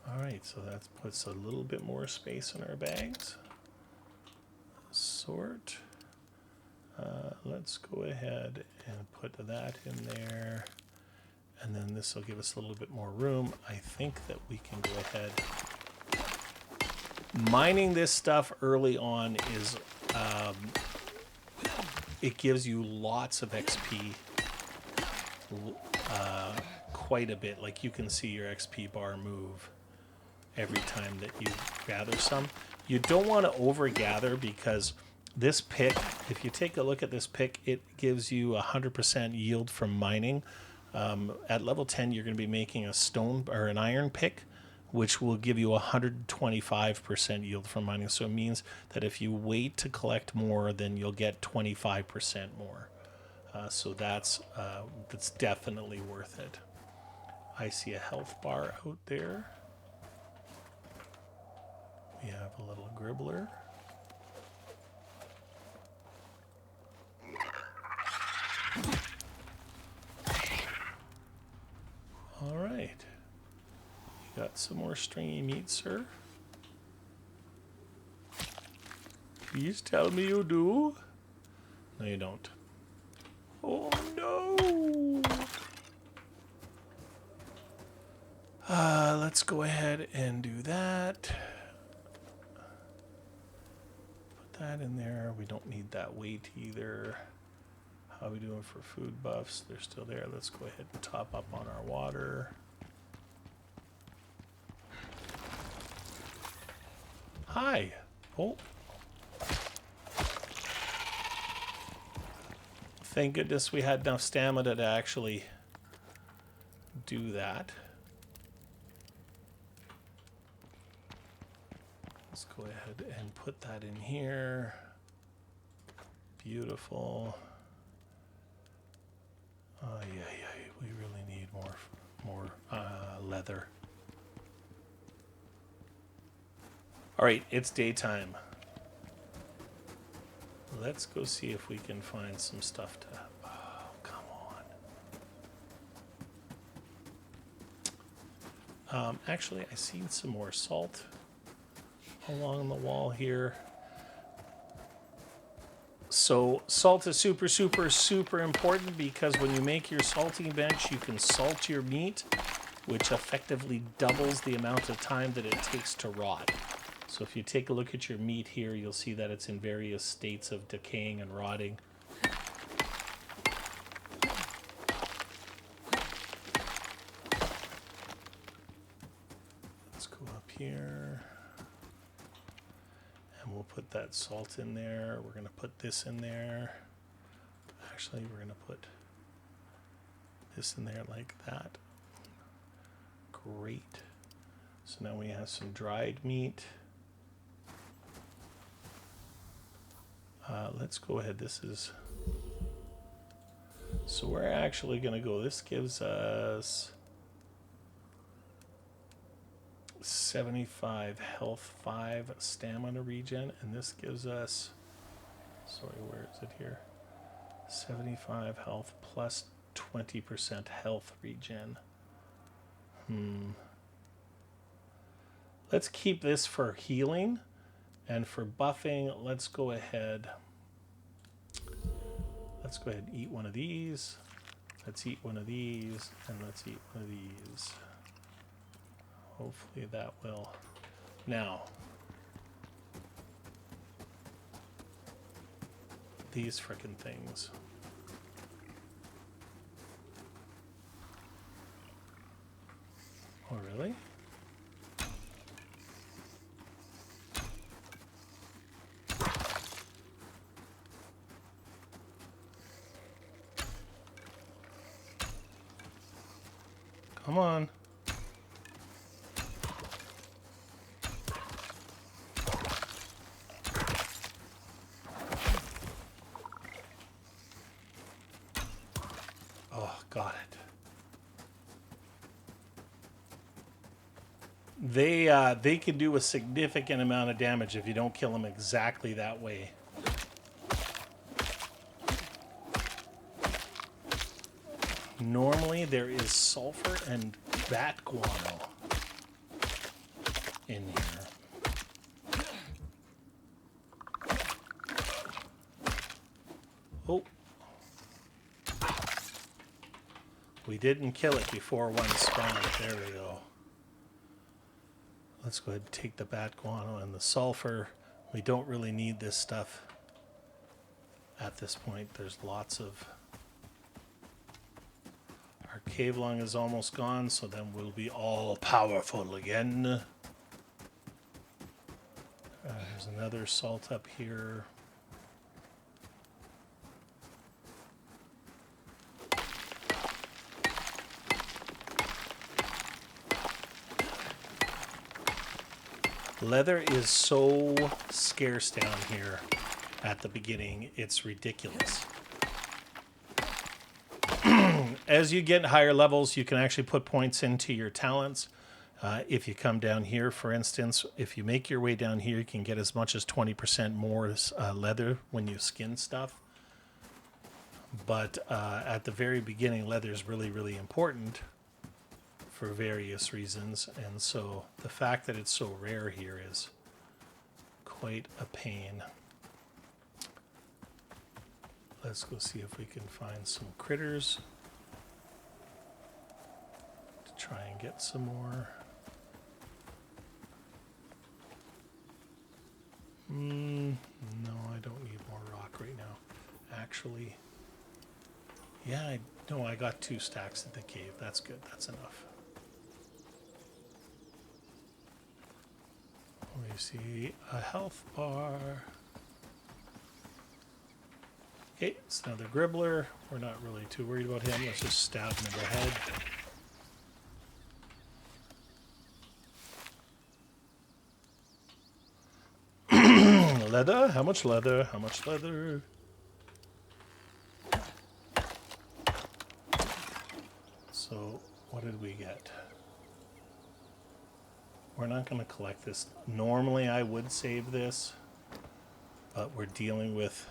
Alright, so that puts a little bit more space in our bags. Sort. Let's go ahead and put that in there. And then this will give us a little bit more room. I think that we can go ahead. Mining this stuff early on is, it gives you lots of XP. Quite a bit. Like you can see your XP bar move every time that you gather some. You don't want to over gather because this pick, if you take a look at this pick, it gives you 100% yield from mining. At level 10, you're going to be making a stone or an iron pick, which will give you 125% yield from mining. So it means that if you wait to collect more, then you'll get 25% more. So that's definitely worth it. I see a health bar out there. We have a little gribbler. All right. You got some more stringy meat, sir? Please tell me you do. No, you don't. Oh, no. Let's go ahead and do that. Put that in there. We don't need that weight either. How are we doing for food buffs? They're still there. Let's go ahead and top up on our water. Hi. Oh. Thank goodness we had enough stamina to actually do that. Let's go ahead and put that in here. Beautiful. Oh, yeah, we really need more leather. All right, it's daytime. Let's go see if we can find some stuff to... Oh, come on. Actually, I seen some more salt along the wall here. So salt is super, super, super important because when you make your salting bench, you can salt your meat, which effectively doubles the amount of time that it takes to rot. So if you take a look at your meat here, you'll see that it's in various states of decaying and rotting. Let's go up here. And we'll put that salt in there. We're going to put this in there. Actually, we're going to put this in there like that. Great. So now we have some dried meat. Let's go ahead. This is... So we're actually going to go... This gives us 75 health, 5 stamina regen, and this gives us... Sorry, where is it here? 75 health plus 20% health regen. Let's keep this for healing, and for buffing, let's go ahead and eat one of these. Let's eat one of these, and let's eat one of these. Hopefully that will. Now, these frickin' things. Oh, really? Come on. Oh, got it. They can do a significant amount of damage if you don't kill them exactly that way. Normally there is sulfur and bat guano in here. Oh. We didn't kill it before one spawned. There we go. Let's go ahead and take the bat guano and the sulfur. We don't really need this stuff at this point. There's lots of... Our cave lung is almost gone, so then we'll be all powerful again. There's another salt up here. Leather is so scarce down here at the beginning, it's ridiculous. As you get higher levels, you can actually put points into your talents. If you come down here, for instance, if you make your way down here, you can get as much as 20% more leather when you skin stuff. But at the very beginning, leather is really, really important for various reasons. And so the fact that it's so rare here is quite a pain. Let's go see if we can find some critters. Try and get some more. No, I don't need more rock right now. Actually, yeah, I got 2 stacks at the cave. That's good. That's enough. We see a health bar. Okay, it's another gribbler. We're not really too worried about him. Let's just stab him in the head. Leather? How much leather? How much leather? So, what did we get? We're not going to collect this. Normally I would save this, but we're dealing with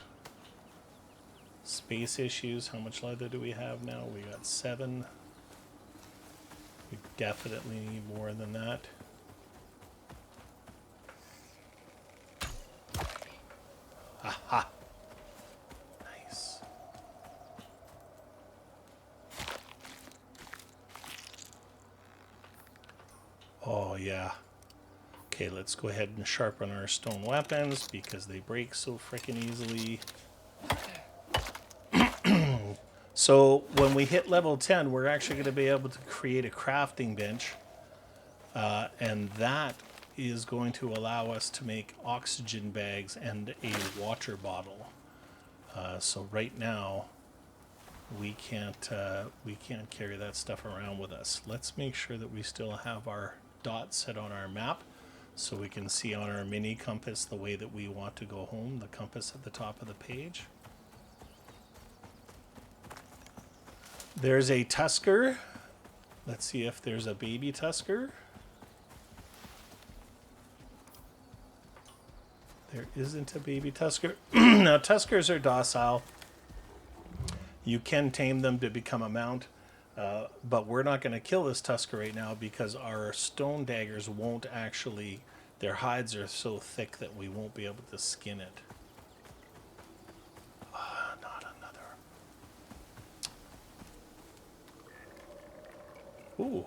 space issues. How much leather do we have now? We got 7. We definitely need more than that. Aha! Nice. Oh, yeah. Okay, let's go ahead and sharpen our stone weapons because they break so freaking easily. So when we hit level 10, we're actually going to be able to create a crafting bench And that is going to allow us to make oxygen bags and a water bottle. So right now, we can't carry that stuff around with us. Let's make sure that we still have our dots set on our map, so we can see on our mini compass the way that we want to go home. The compass at the top of the page. There's a tusker. Let's see if there's a baby tusker. There isn't a baby tusker. Now, tuskers are docile. You can tame them to become a mount, but we're not going to kill this tusker right now because our stone daggers won't actually, their hides are so thick that we won't be able to skin it. Not another. Ooh.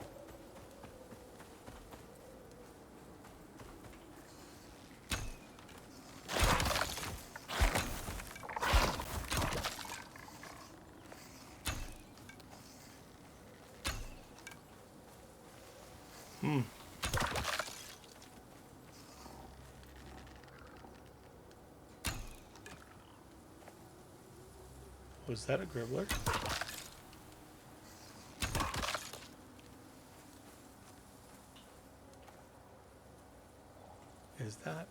Was that a gribbler? Is that?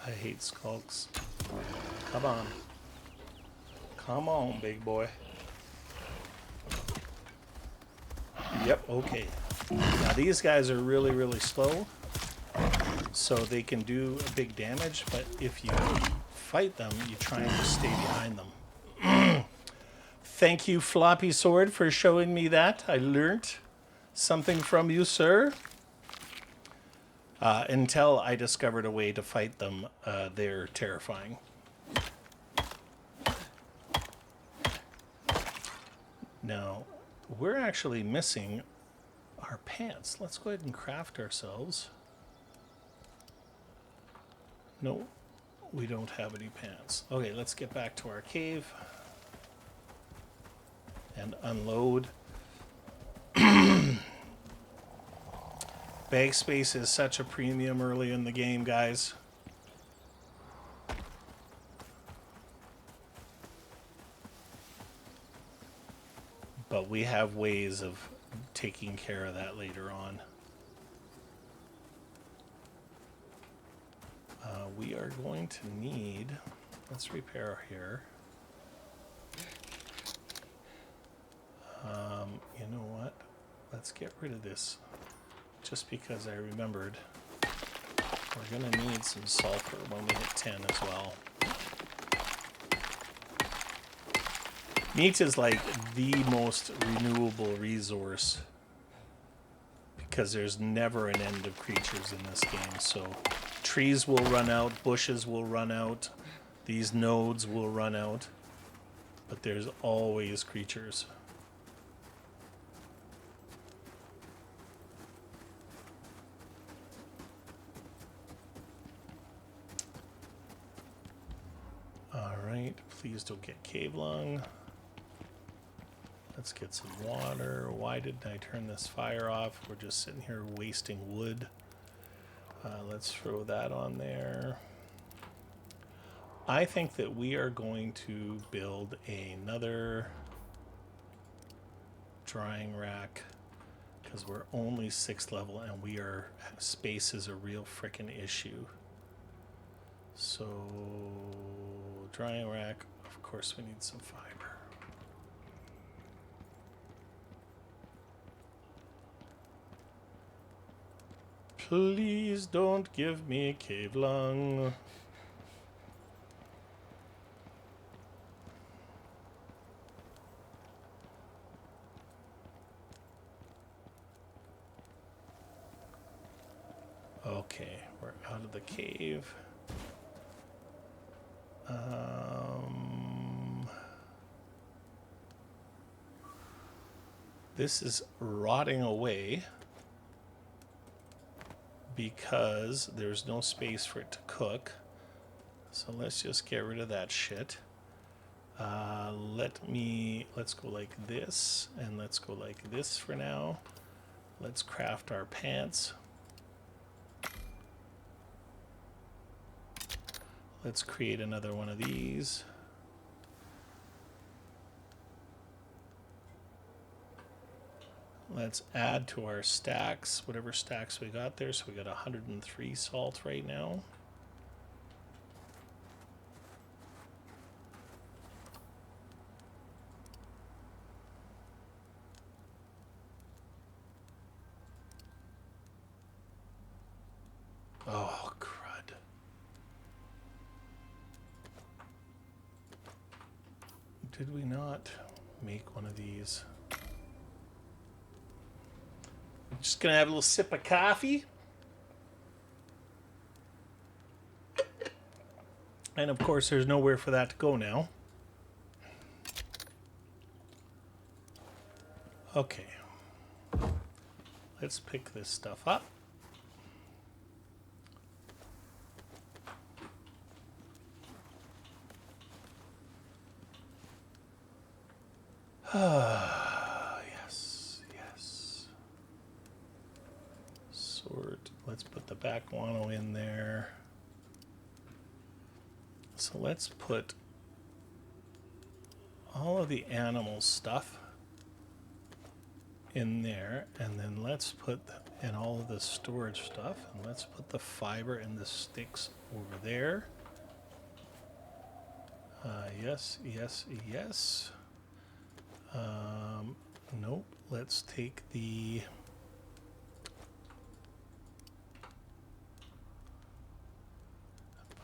I hate skulks. Come on. Come on, big boy. Yep, okay. Now these guys are really, really slow, so they can do a big damage, but if you fight them, you try and just stay behind them. Thank you, Floppy Sword, for showing me that. I learnt something from you, sir. Until I discovered a way to fight them, they're terrifying. Now, we're actually missing our pants. Let's go ahead and craft ourselves. No, we don't have any pants. Okay, let's get back to our cave and unload. Bag space is such a premium early in the game, guys. But we have ways of taking care of that later on. We are going to need, let's repair here. You know what? Let's get rid of this. Just because I remembered, we're going to need some sulfur when we hit 10 as well. Meat is like the most renewable resource because there's never an end of creatures in this game. So trees will run out, bushes will run out, these nodes will run out, but there's always creatures. Alright, please don't get cave lung. Let's get some water. Why didn't I turn this fire off? We're just sitting here wasting wood. Let's throw that on there. I think that we are going to build another drying rack because we're only 6th level and space is a real frickin' issue. So, drying rack, of course we need some fiber. Please don't give me cave lung. Okay, we're out of the cave. This is rotting away because there's no space for it to cook. So let's just get rid of that shit. Let's go like this, and let's go like this for now. Let's craft our pants. Let's create another one of these. Let's add to our stacks, whatever stacks we got there. So we got 103 salt right now. Oh, crud. Did we not make one of these? I'm just gonna have a little sip of coffee. And of course, there's nowhere for that to go now. Okay. Let's pick this stuff up. Yes, yes. Sort. Let's put the back guano in there. So let's put all of the animal stuff in there, and then let's put in all of the storage stuff, and let's put the fiber and the sticks over there. Yes, yes, yes. Nope. Let's take the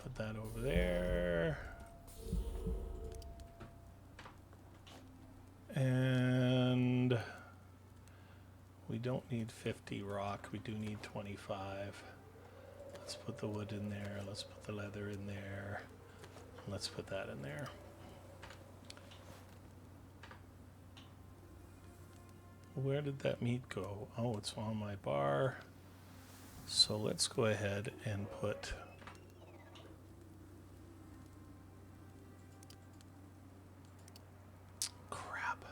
put that over there. And we don't need 50 rock. We do need 25. Let's put the wood in there. Let's put the leather in there. Let's put that in there. Where did that meat go? Oh, it's on my bar. So let's go ahead and put crap.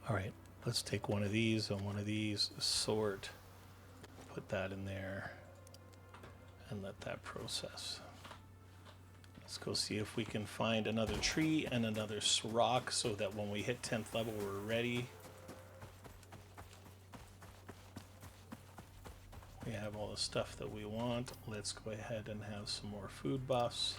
All right, let's take one of these and one of these, sort, put that in there, and let that process. Let's go see if we can find another tree and another rock so that when we hit 10th level, we're ready. We have all the stuff that we want. Let's go ahead and have some more food buffs.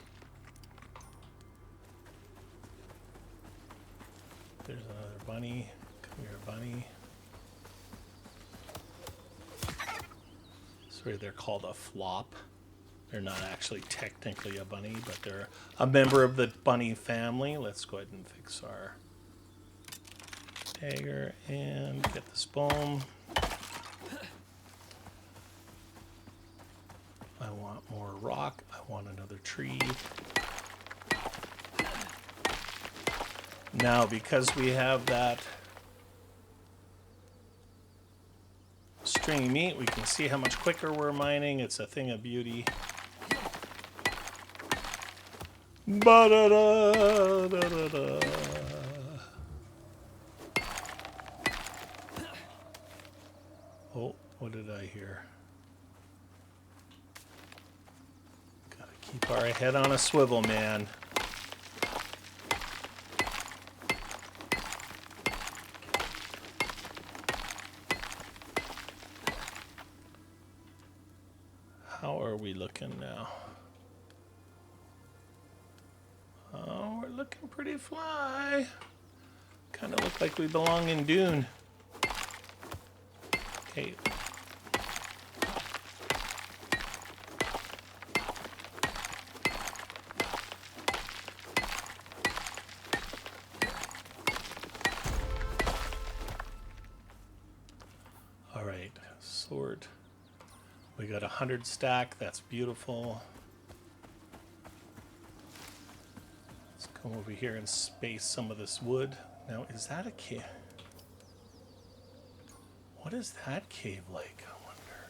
There's another bunny. Come here, bunny. Sorry, they're called a flop. They're not actually technically a bunny, but they're a member of the bunny family. Let's go ahead and fix our dagger and get this bone. I want more rock. I want another tree. Now, because we have that stringy meat, we can see how much quicker we're mining. It's a thing of beauty. Ba-da-da-da-da-da. Oh, what did I hear? Gotta keep our head on a swivel, man. How are we looking now? Oh, we're looking pretty fly. Kind of look like we belong in Dune. Okay. All right, sword. We got 100 stack. That's beautiful. Let's come over here and space some of this wood. Now, is that a cave? What is that cave like, I wonder?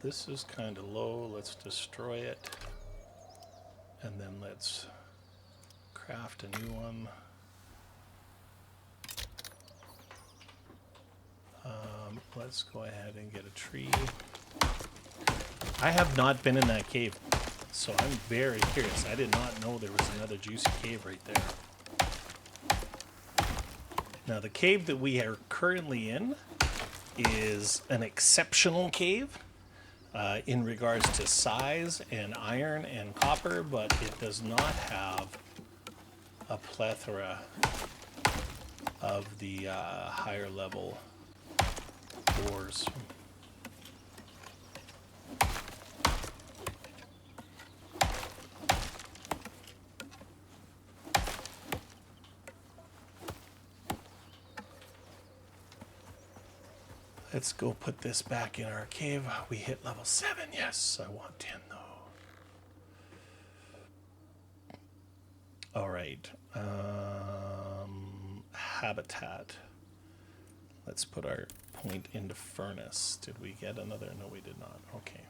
This is kind of low. Let's destroy it. And then let's craft a new one. Let's go ahead and get a tree. I have not been in that cave, so I'm very curious. I did not know there was another juicy cave right there. Now, the cave that we are currently in is an exceptional cave in regards to size and iron and copper, but it does not have a plethora of the higher level ores. Let's go put this back in our cave. We hit level 7. Yes, I want 10 though. All right. Habitat. Let's put our point into furnace. Did we get another? No, we did not. Okay.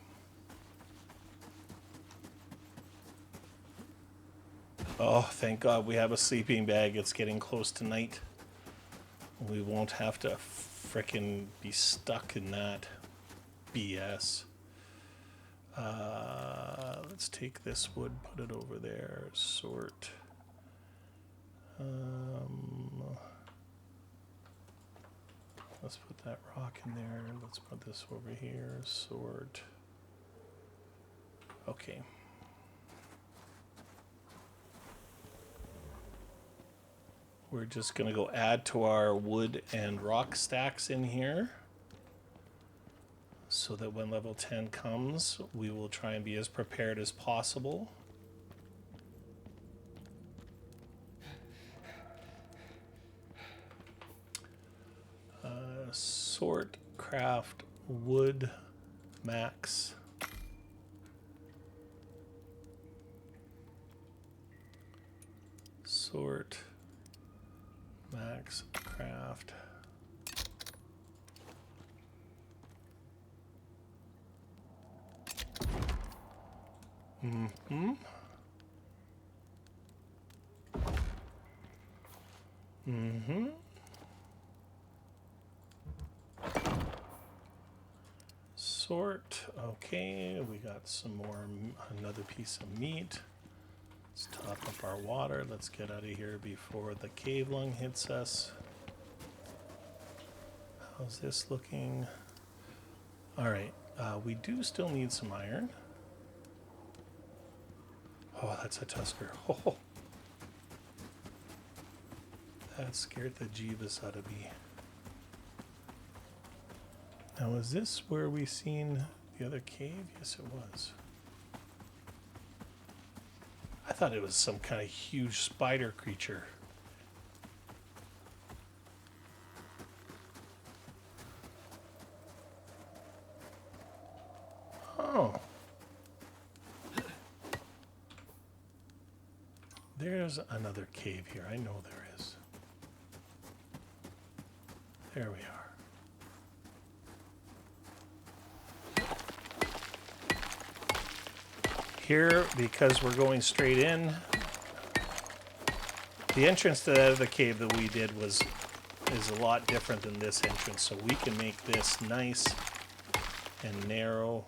Oh, thank God we have a sleeping bag. It's getting close to night. We won't have to frickin' be stuck in that BS. Let's take this wood, put it over there, sort. Let's put that rock in there. Let's put this over here, sort. Okay. We're just going to go add to our wood and rock stacks in here so that when level 10 comes, we will try and be as prepared as possible. Sort, craft, wood, max. Sort. Max craft. Mm-hmm. Mm-hmm. Sort. Okay, we got some more, another piece of meat. Let's top up our water. Let's get out of here before the cave lung hits us. How's this looking? All right, we do still need some iron. Oh, that's a tusker. Oh, that scared the jeebus out of me. Now, is this where we seen the other cave? Yes, it was. I thought it was some kind of huge spider creature. Oh. There's another cave here. I know there is. There we are. Here, because we're going straight in, the entrance to that other cave that we did is a lot different than this entrance, so we can make this nice and narrow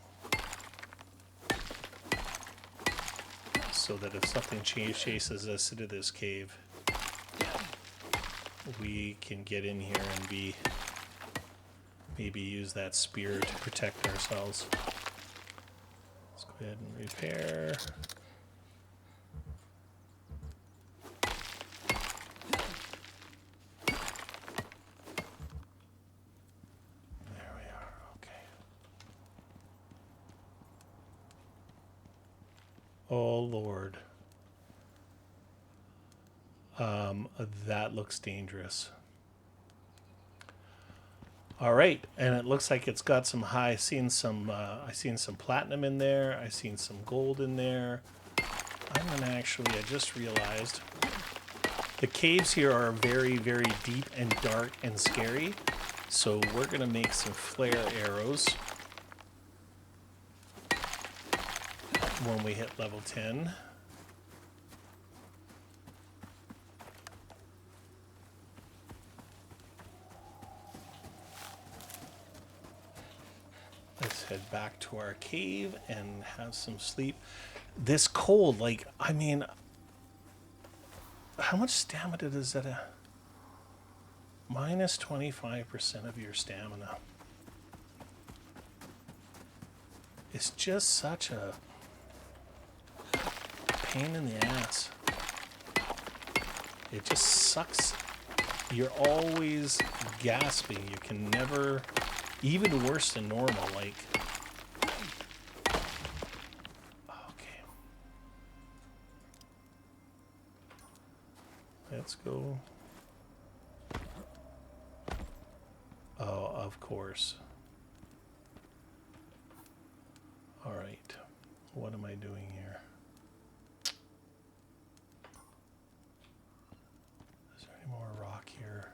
so that if something chases us into this cave, we can get in here and maybe use that spear to protect ourselves. Go ahead and repair. There we are. Okay. Oh, Lord. That looks dangerous. All right, and it looks like it's got some high. I seen some platinum in there. I seen some gold in there. I'm gonna actually. I just realized the caves here are very, very deep and dark and scary. So we're gonna make some flare arrows. when we hit level 10. Let's head back to our cave and have some sleep. This cold, like, I mean, how much stamina does that have? Minus 25% of your stamina. It's just such a pain in the ass. It just sucks. You're always gasping. You can never, even worse than normal, like. Okay. Let's go. Oh, of course. All right. What am I doing here? Is there any more rock here?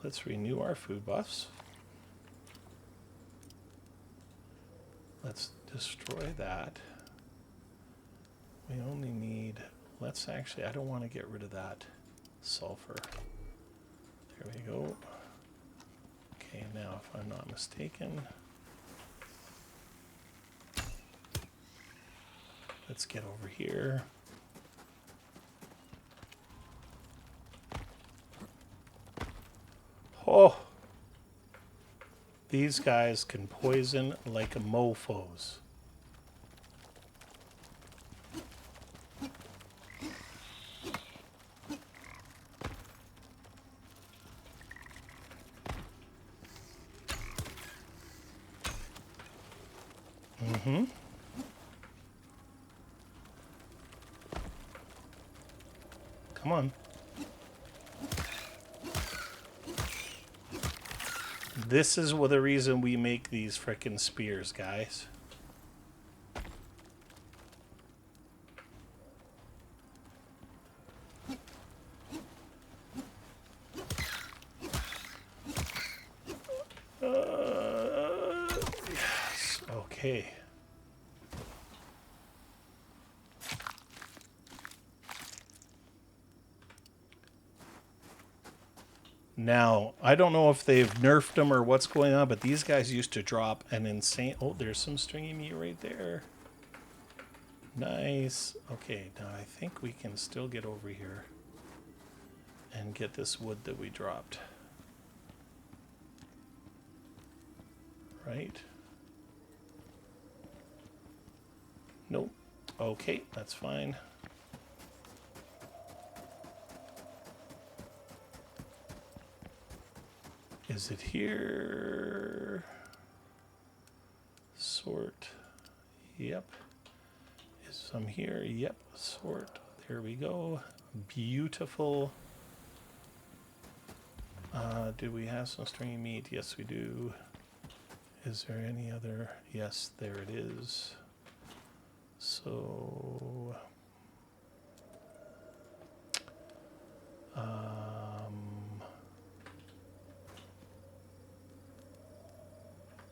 Let's renew our food buffs. Let's destroy that. We only need, let's actually, I don't want to get rid of that sulfur. There we go. Okay, now if I'm not mistaken, let's get over here. Oh, these guys can poison like mofos. Mm-hmm. Come on. This is the reason we make these frickin' spears, guys. Yes. Okay. Now, I don't know if they've nerfed them or what's going on, but these guys used to drop an insane... Oh, there's some stringy meat right there. Nice. Okay, now I think we can still get over here and get this wood that we dropped. Right? Nope. Okay, that's fine. Is it here? Sort. Yep. Is some here? Yep. Sort. There we go. Beautiful. Do we have some stringy meat? Yes, we do. Is there any other? Yes, there it is. So...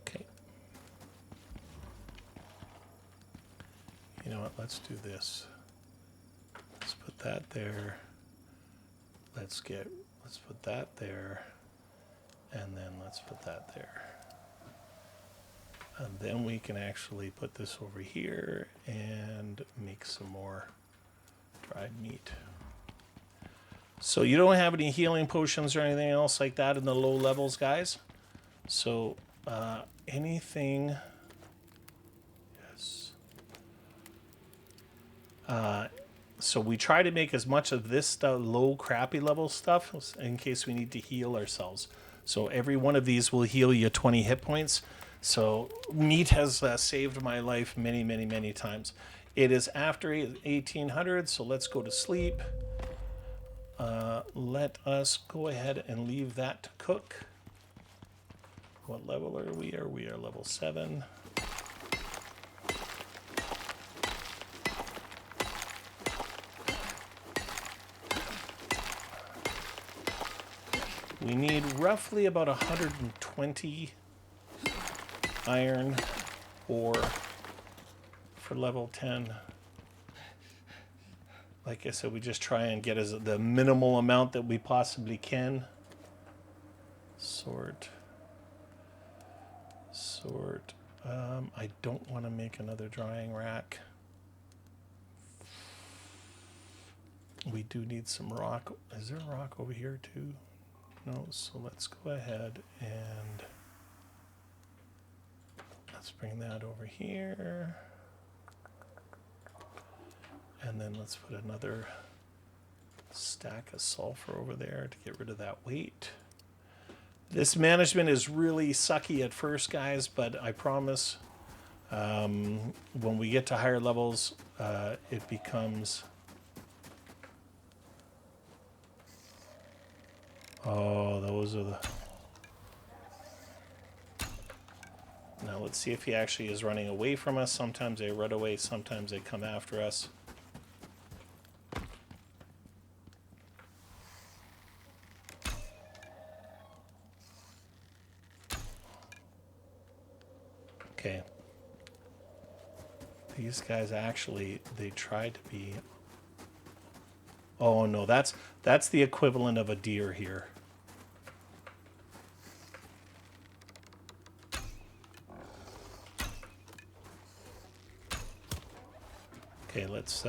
okay. You know what? Let's do this. Let's put that there. Let's put that there. And then let's put that there. And then we can actually put this over here and make some more dried meat. So you don't have any healing potions or anything else like that in the low levels, guys? So anything... Yes. So we try to make as much of this low crappy level stuff in case we need to heal ourselves. So every one of these will heal you 20 hit points. So meat has saved my life many, many, many times. It is after 1800, so let's go to sleep. Let us go ahead and leave that to cook. What level are we? We are level 7. We need roughly about 120 iron ore for level 10. Like I said, we just try and get the minimal amount that we possibly can. Sort. I don't want to make another drying rack. We do need some rock. Is there rock over here too? No, so let's go ahead and let's bring that over here. And then let's put another stack of sulfur over there to get rid of that weight. This management is really sucky at first, guys, but I promise when we get to higher levels, it becomes... Oh, those are the... Now let's see if he actually is running away from us. Sometimes they run away, sometimes they come after us. Okay. These guys actually, they tried to be... Oh no, that's the equivalent of a deer here. Okay, let's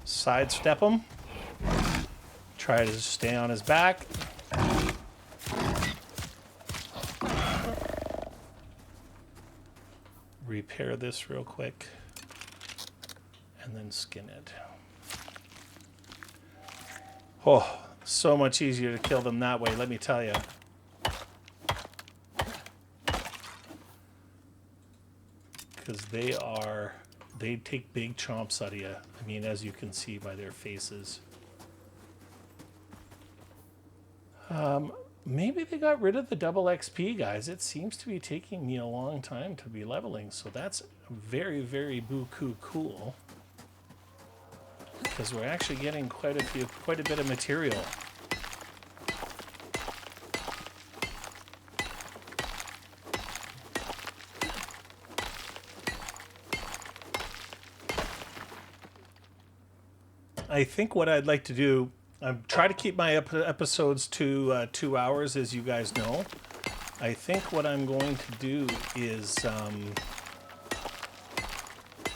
sidestep him. Try to stay on his back. Repair this real quick. And then skin it. Oh, so much easier to kill them that way, let me tell you. Because they take big chomps out of you. I mean, as you can see by their faces. Maybe they got rid of the double XP, guys. It seems to be taking me a long time to be leveling, so that's very, very buku cool. Because we're actually getting quite a bit of material. I think what I'd like to do, I try to keep my episodes to 2 hours, as you guys know. I think what I'm going to do is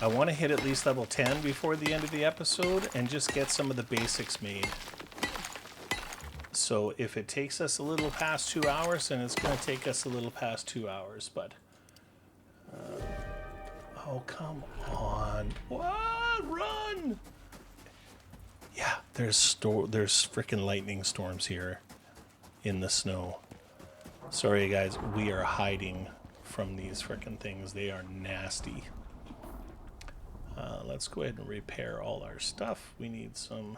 I want to hit at least level 10 before the end of the episode and just get some of the basics made. So if it takes us a little past 2 hours, then it's going to take us a little past 2 hours. But oh, come on. What? Run! Yeah, there's freaking lightning storms here in the snow. Sorry, guys. We are hiding from these freaking things. They are nasty. Let's go ahead and repair all our stuff. We need some...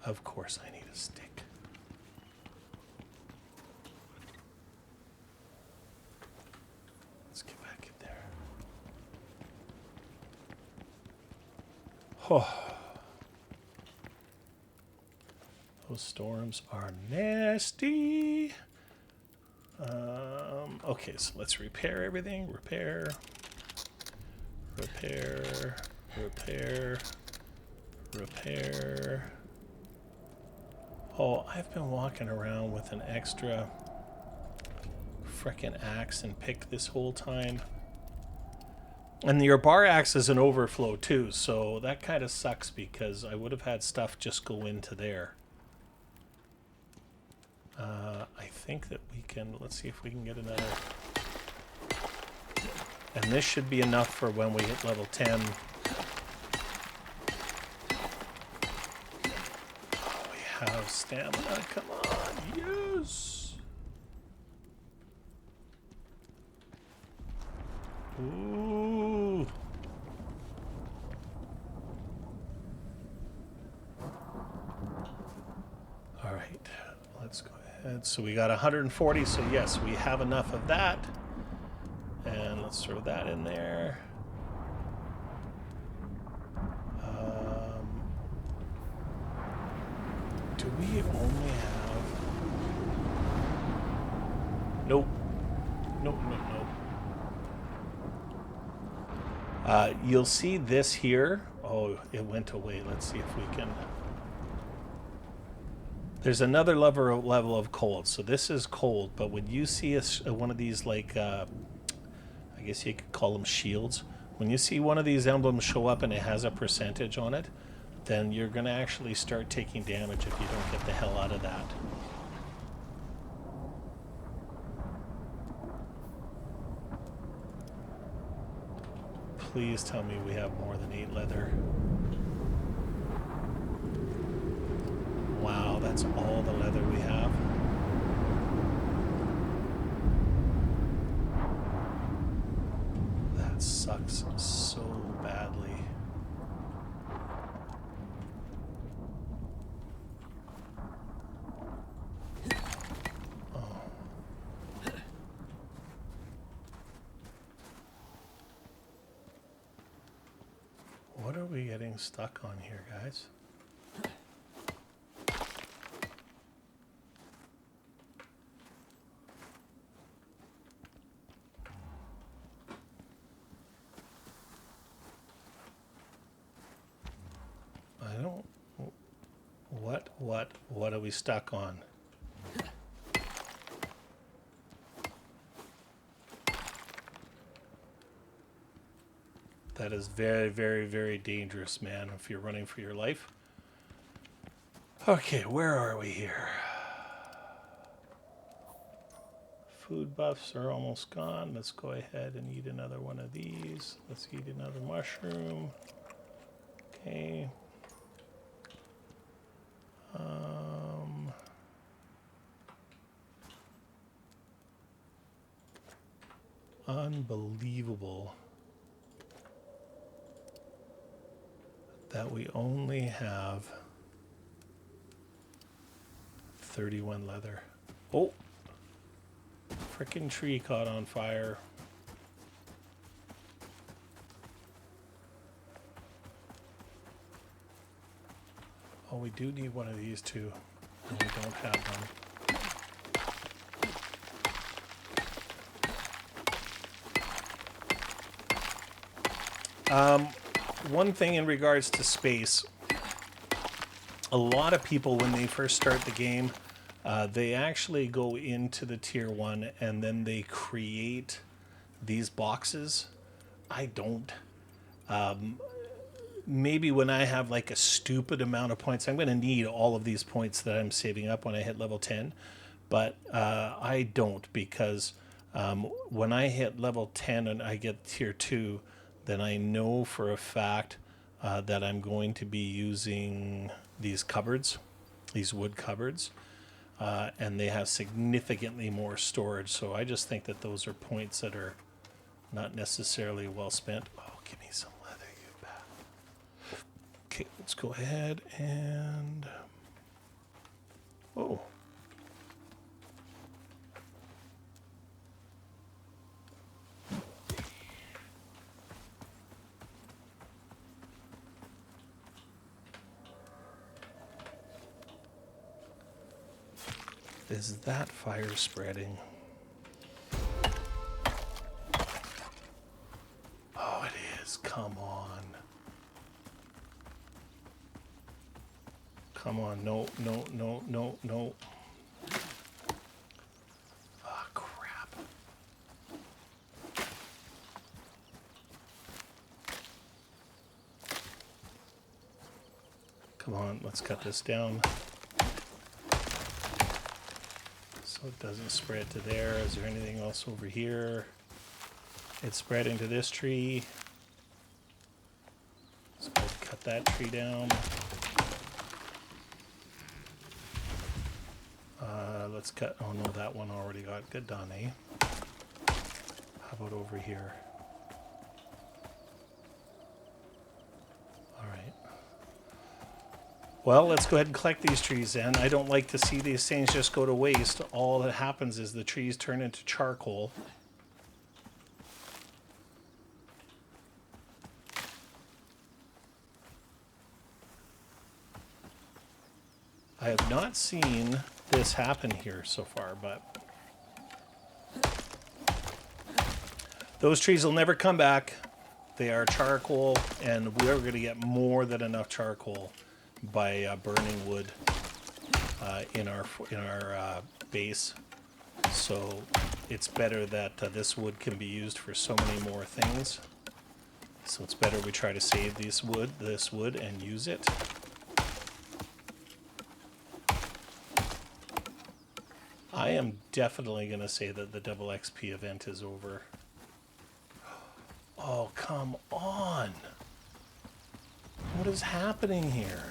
Of course I need a stick. Let's get back in there. Oh. Those storms are nasty. Okay, so let's repair everything. Repair. Oh, I've been walking around with an extra frickin' axe and pick this whole time. And your bar axe is an overflow too, so that kind of sucks because I would have had stuff just go into there. I think that we can, let's see if we can get another. And this should be enough for when we hit level 10. Oh, we have stamina. Come on. Yes. Ooh. All right. Let's go ahead. So we got 140. So yes, we have enough of that. And let's throw that in there. Do we only have... You'll see this here. Oh, it went away. Let's see if we can... There's another level of cold. So this is cold, but when you see one of these, like, I guess you could call them shields. When you see one of these emblems show up and it has a percentage on it, then you're going to actually start taking damage if you don't get the hell out of that. Please tell me we have more than 8 leather. Wow, that's all the leather we have. That sucks so badly. What are we getting stuck on here, guys? I don't... What are we stuck on? That is very, very, very dangerous, man, if you're running for your life. Okay, where are we here? Food buffs are almost gone. Let's go ahead and eat another one of these. Let's eat another mushroom. Okay. Unbelievable that we only have 31 leather. Oh, frickin' tree caught on fire. Oh, we do need one of these too, and we don't have one. One thing in regards to space, a lot of people when they first start the game, they actually go into the tier 1 and then they create these boxes. I don't. Maybe when I have like a stupid amount of points, I'm going to need all of these points that I'm saving up when I hit level 10. But I don't, because when I hit level 10 and I get tier 2, then I know for a fact that I'm going to be using these cupboards, these wood cupboards, and they have significantly more storage. So I just think that those are points that are not necessarily well spent. Oh, give me some leather, you bat. Okay, let's go ahead and... Oh. Is that fire spreading? Oh, it is. Come on. Come on. No, no, no, no, no. Oh, crap. Come on. Let's cut this down. So it doesn't spread to there. Is there anything else over here? It's spreading to this tree. Let's go ahead and cut that tree down. Let's cut, oh no, that one already got good done, eh? How about over here? All right. Well, let's go ahead and collect these trees then. I don't like to see these things just go to waste. All that happens is the trees turn into charcoal. I have not seen this happen here so far, but those trees will never come back. They are charcoal, and we are going to get more than enough charcoal by burning wood in our base. So it's better that this wood can be used for so many more things. So it's better we try to save this wood and use it. I am definitely going to say that the double XP event is over. Oh, come on. What is happening here?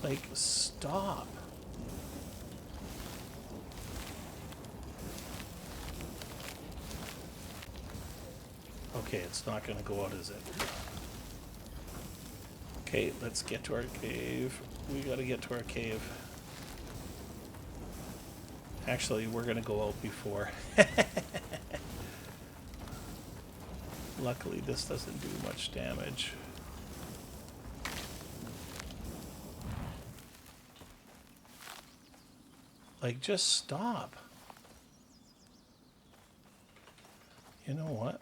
Like, stop. Okay, it's not going to go out, is it? Okay, let's get to our cave. We got to get to our cave. Actually, we're going to go out before. Luckily, this doesn't do much damage. Like, just stop. You know what?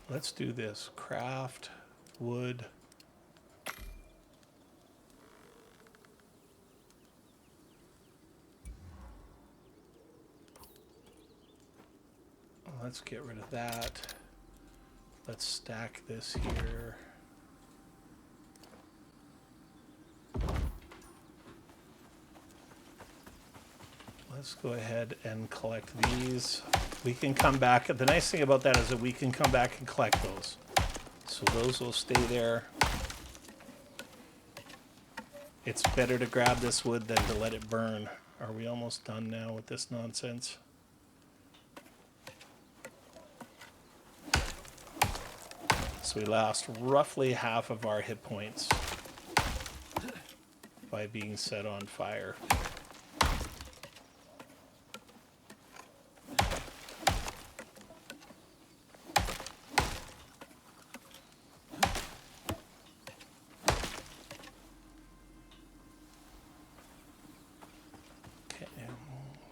Let's do this. Craft, wood. Let's get rid of that. Let's stack this here. Let's go ahead and collect these. We can come back. The nice thing about that is that we can come back and collect those. So those will stay there. It's better to grab this wood than to let it burn. Are we almost done now with this nonsense? So we lost roughly half of our hit points by being set on fire.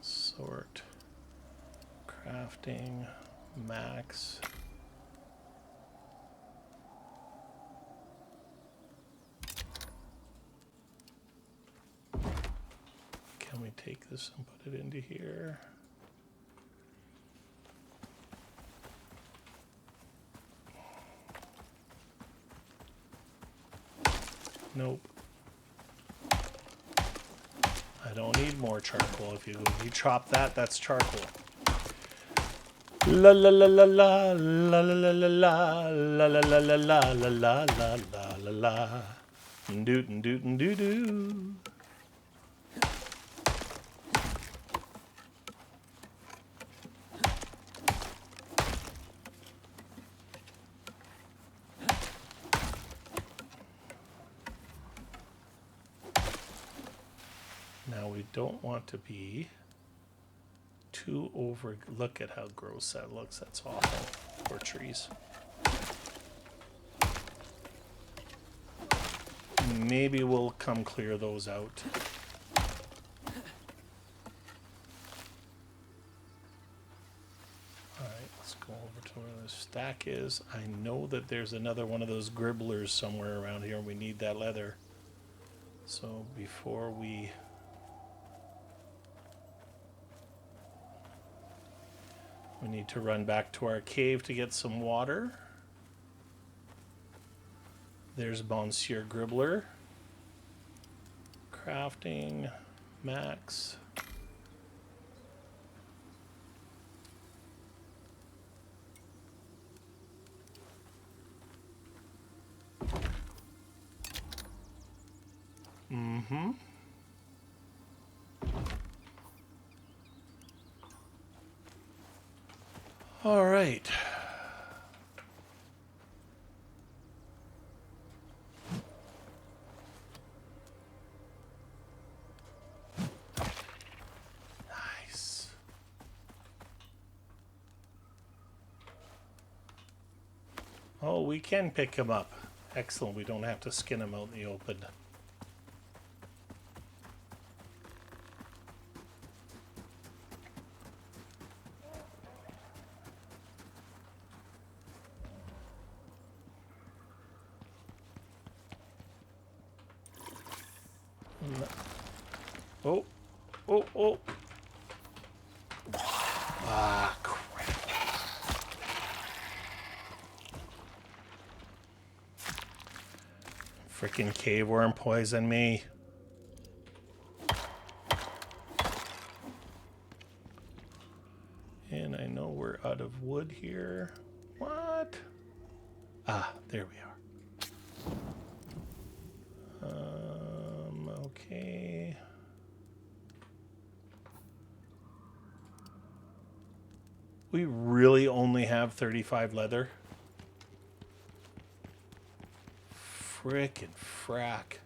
Sort, crafting, max. Can we take this and put it into here? Nope. I don't need more charcoal. If you chop that, that's charcoal. La la la la la la la la la la la la la la la la la la la. Doo doo doo doo. Now we don't want to be too over. Look at how gross that looks. That's awful. Poor trees. Maybe we'll come clear those out. Alright, let's go over to where the stack is. I know that there's another one of those gribblers somewhere around here. We need that leather. So before we need to run back to our cave to get some water. There's Monsieur Gribbler. Crafting, max. Mm-hmm. All right. Nice. Oh, we can pick him up. Excellent. We don't have to skin him out in the open. Oh, oh, oh. Ah, crap. Freaking cave worm poisoned me. And I know we're out of wood here. What? Ah, there we are. Okay. We really only have 35 leather. Frickin' frack.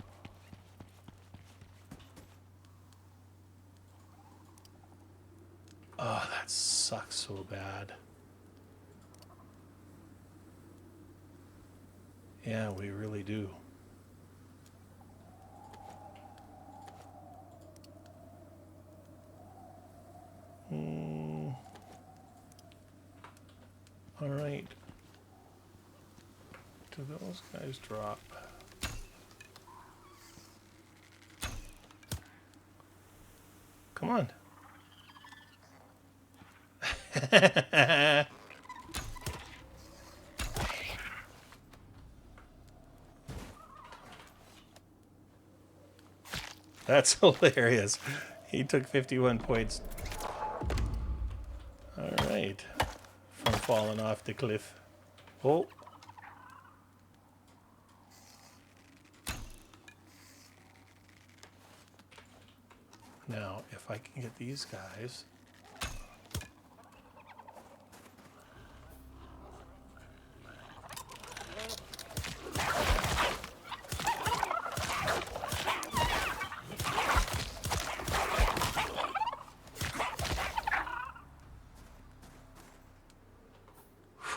Oh, that sucks so bad. Yeah, we really do. All right. Do those guys drop? Come on. That's hilarious. He took 51 points. All right. From falling off the cliff. Oh. Now, if I can get these guys.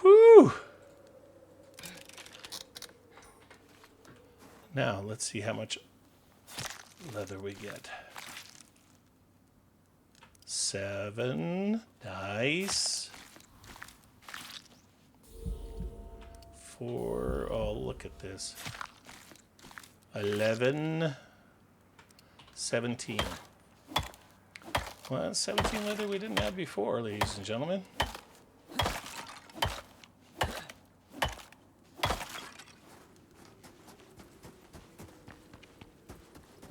Whew. Now, let's see how much leather we get. 7. Nice. 4. Oh, look at this. 11. 17. Well, that's 17 leather we didn't have before, ladies and gentlemen.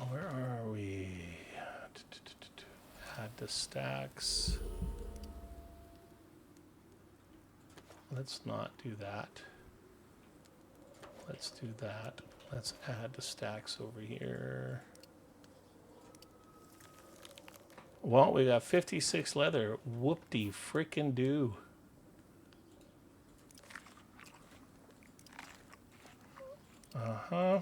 Where are we? Add the stacks. Let's not do that. Let's do that. Let's add the stacks over here. Well, we got 56 leather. Whoop-de frickin' do. Uh-huh.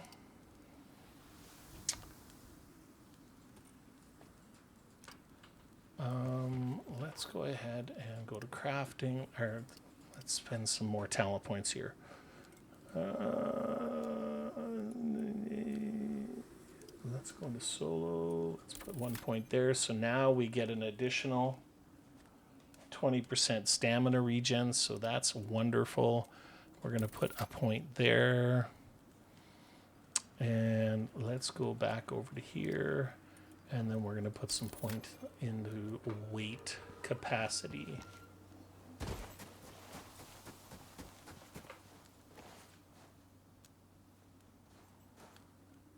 Let's go ahead and go to crafting, or let's spend some more talent points here. Let's go into solo. Let's put 1 point there. So now we get an additional 20% stamina regen. So that's wonderful. We're going to put a point there. And let's go back over to here. And then we're going to put some point into weight capacity.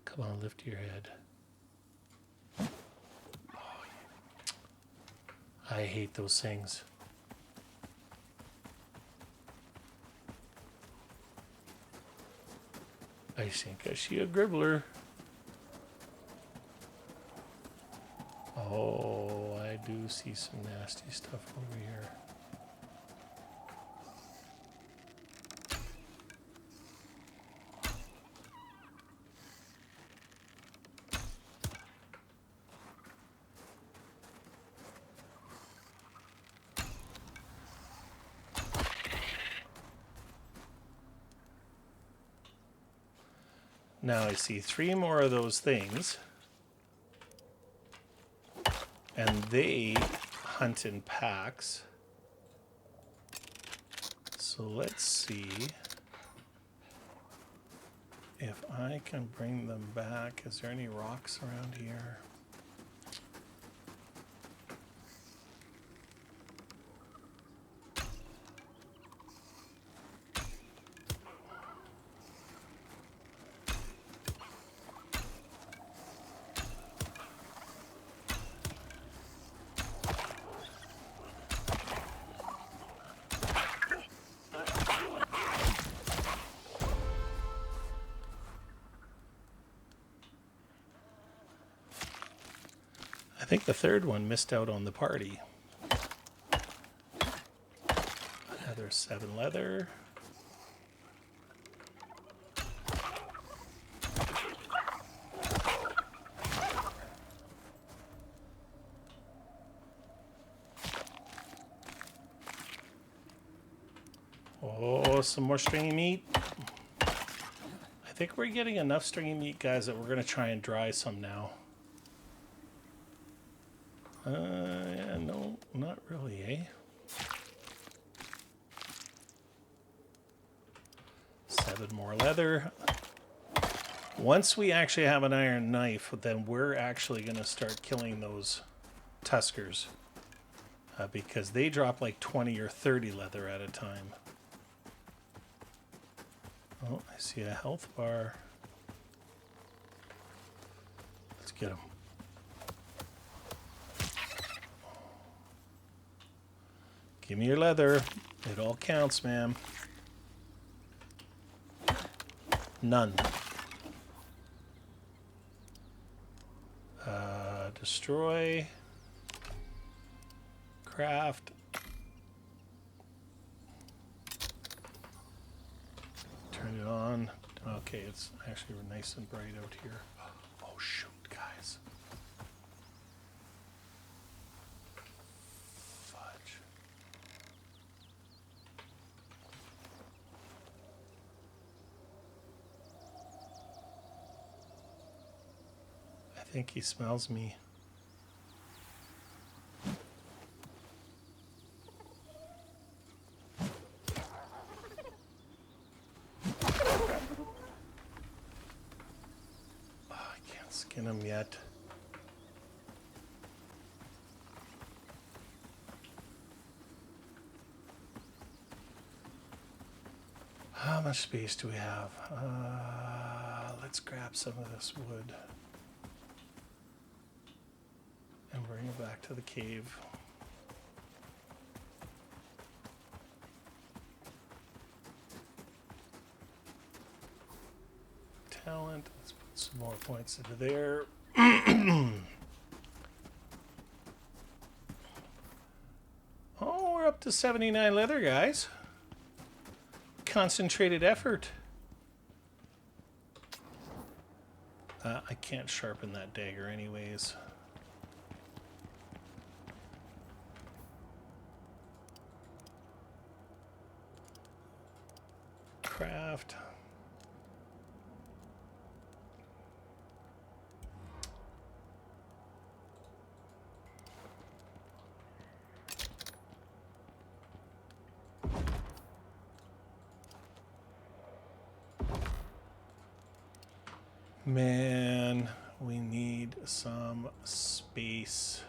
Come on, lift your head. Oh, I hate those things. I think I see a gribbler. Oh, I do see some nasty stuff over here. Now I see 3 more of those things. And they hunt in packs. So let's see if I can bring them back. Is there any rocks around here? I think the third one missed out on the party. Another 7 leather. Oh, some more stringy meat. I think we're getting enough stringy meat, guys, that we're going to try and dry some now. Yeah, no, not really, eh? 7 more leather. Once we actually have an iron knife, then we're actually going to start killing those tuskers. Because they drop like 20 or 30 leather at a time. Oh, I see a health bar. Let's get him. Give me your leather. It all counts, man. None. Destroy. Craft. Turn it on. Okay, it's actually nice and bright out here. Oh, shoot, guys. Fudge. I think he smells me. Skin him yet. How much space do we have? Let's grab some of this wood and bring it back to the cave. Talent. Let's put some more points into there. Oh, we're up to 79 leather, guys. Concentrated effort. I can't sharpen that dagger anyways. Craft. Man, we need some space.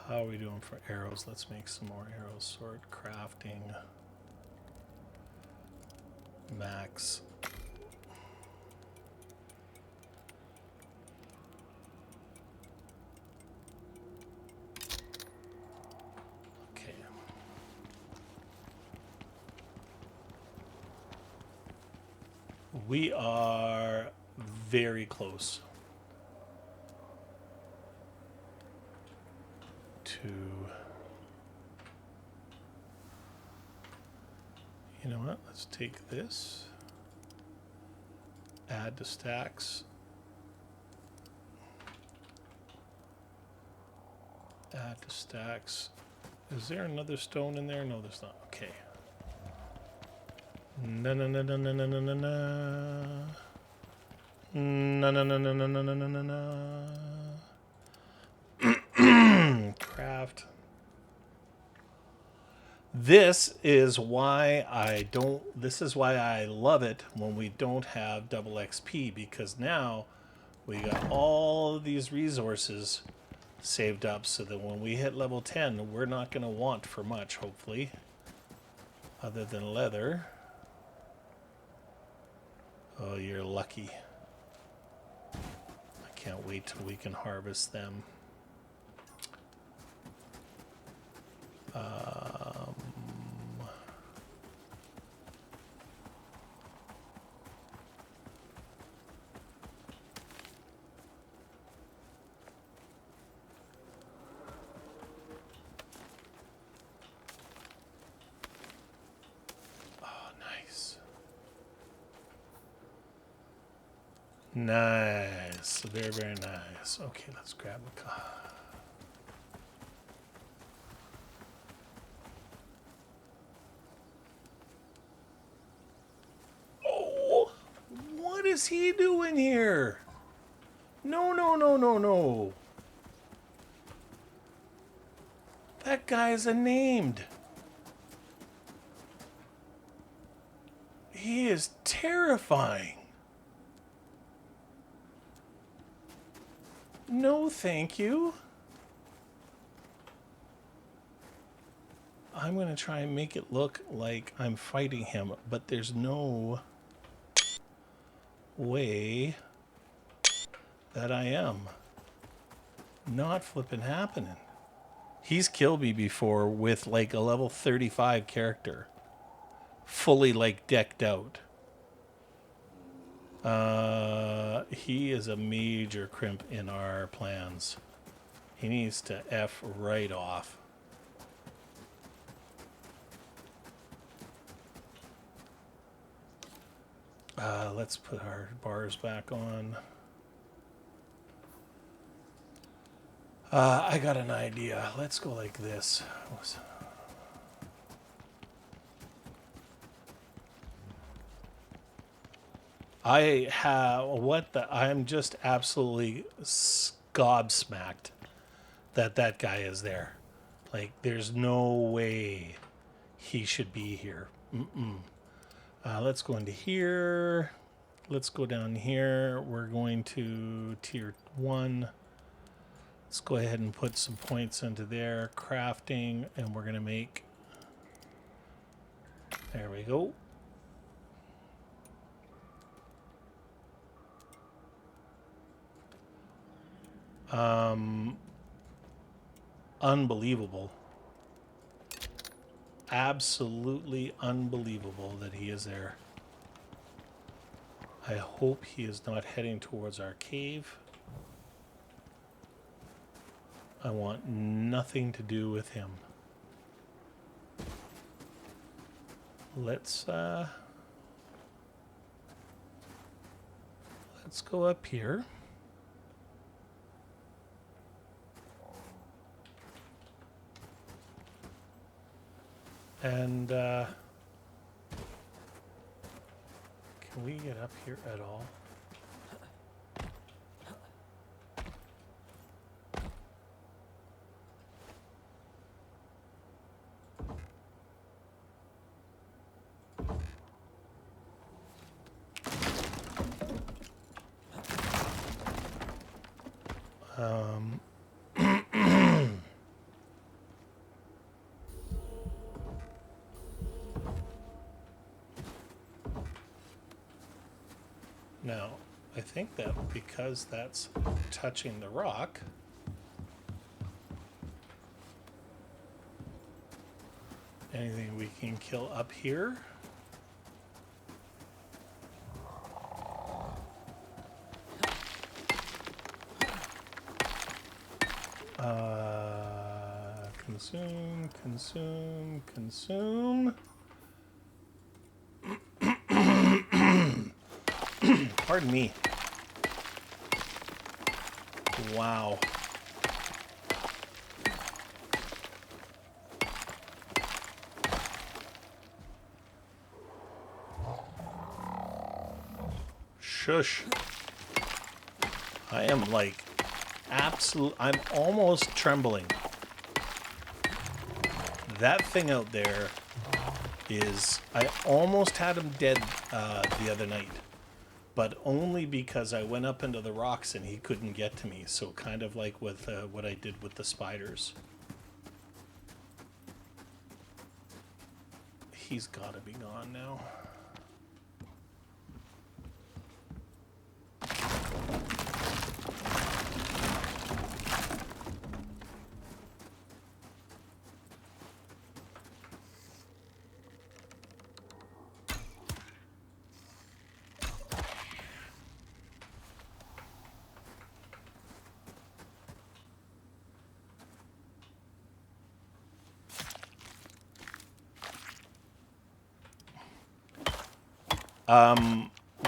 How are we doing for arrows? Let's make some more arrows. Sword crafting. Max. Okay. We are very close to, You know what? Let's take this. Add to stacks. Add to stacks. Is there another stone in there? No, there's not. Okay. No, no, no, no, no, no, no, no, no. No, no, no, no, no, no, no, no, no. Craft. This is why I love it when we don't have double XP, because now we got all of these resources saved up so that when we hit level 10, we're not going to want for much, hopefully, other than leather. Oh, you're lucky. I can't wait till we can harvest them. Nice. Very, very nice. Okay, let's grab a car. Oh, what is he doing here? No, no, no, no, no. That guy is unnamed. He is terrifying. No, thank you. I'm going to try and make it look like I'm fighting him, but there's no way that I am. Not flipping happening. He's killed me before with like a level 35 character. Fully like decked out. He is a major crimp in our plans. He needs to F right off. Let's put our bars back on. I got an idea. Let's go like this. I'm just absolutely gobsmacked that guy is there. Like, there's no way he should be here. Let's go into here. Let's go down here. We're going to tier 1. Let's go ahead and put some points into there. Crafting, and we're going to make... There we go. Unbelievable. Absolutely unbelievable that he is there. I hope he is not heading towards our cave. I want nothing to do with him. Let's go up here. And can we get up here at all? Now, I think that because that's touching the rock, anything we can kill up here. Consume. Pardon me. Wow. Shush. I am like I'm almost trembling. That thing out there is, I almost had him dead the other night, but only because I went up into the rocks and he couldn't get to me. So kind of like with what I did with the spiders. He's got to be gone now.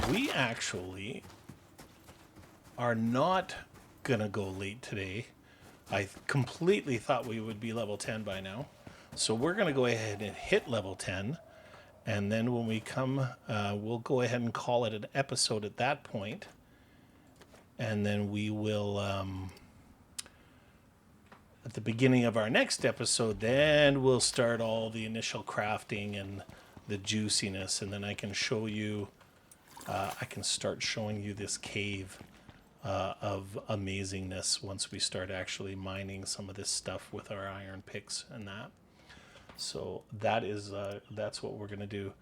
We actually are not gonna go late today. I completely thought we would be level 10 by now. So we're gonna go ahead and hit level 10. And then when we come, we'll go ahead and call it an episode at that point. And then we will, at the beginning of our next episode, then we'll start all the initial crafting and the juiciness. And then I can show you, I can start showing you this cave of amazingness once we start actually mining some of this stuff with our iron picks and that. So that is that's what we're gonna do.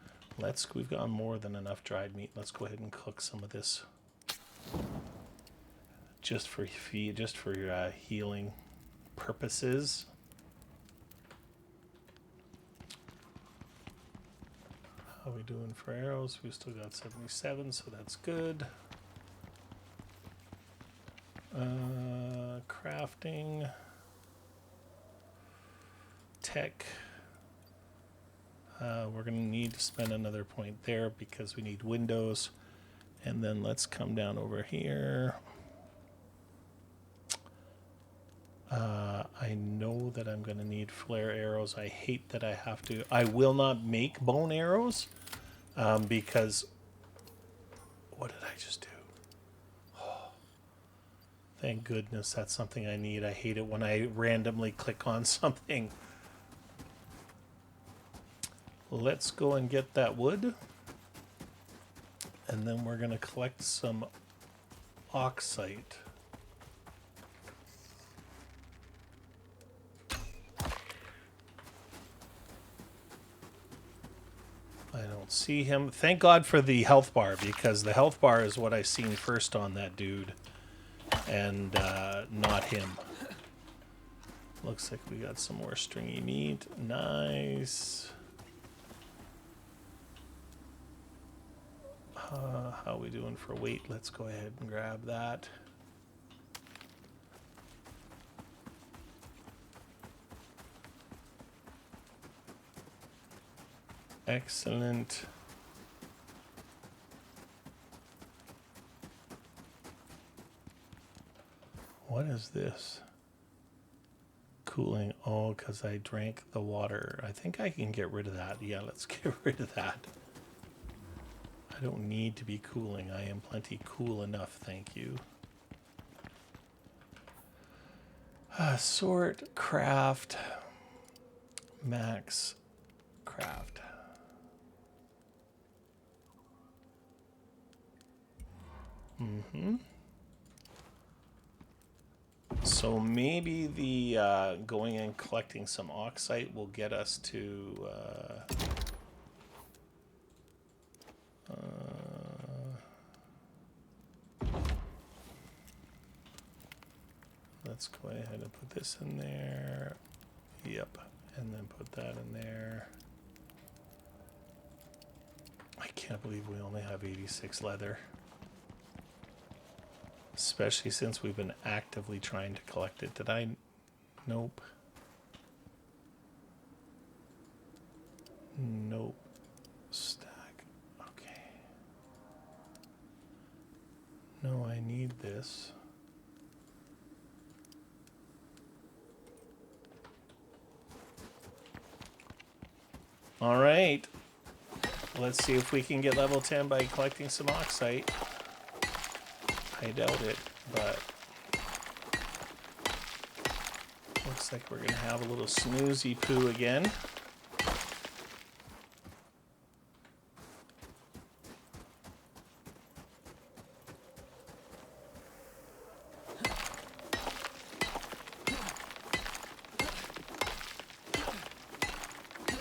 We've got more than enough dried meat. Let's go ahead and cook some of this, just for healing purposes. How are we doing for arrows? We still got 77, so that's good. Crafting, tech. We're going to need to spend another point there because we need windows. And then let's come down over here. I know that I'm going to need flare arrows. I hate that I have to. I will not make bone arrows because... What did I just do? Oh, thank goodness that's something I need. I hate it when I randomly click on something. Let's go and get that wood. And then we're going to collect some oxite. I don't see him. Thank God for the health bar, because the health bar is what I seen first on that dude, and not him. Looks like we got some more stringy meat. Nice. How are we doing for weight? Let's go ahead and grab that. Excellent. What is this? Cooling. Oh, because I drank the water. I think I can get rid of that. Yeah, let's get rid of that. I don't need to be cooling. I am plenty cool enough, thank you. Sort, craft, max, craft. So maybe the going and collecting some oxite will get us to let's go ahead and put this in there. Yep, and then put that in there. I can't believe we only have 86 leather. Especially since we've been actively trying to collect it. Did I? Nope. Nope. Stack. Okay. this. All right. Let's see if we can get level 10 by collecting some oxite. I doubt it, but looks like we're going to have a little snoozy poo again.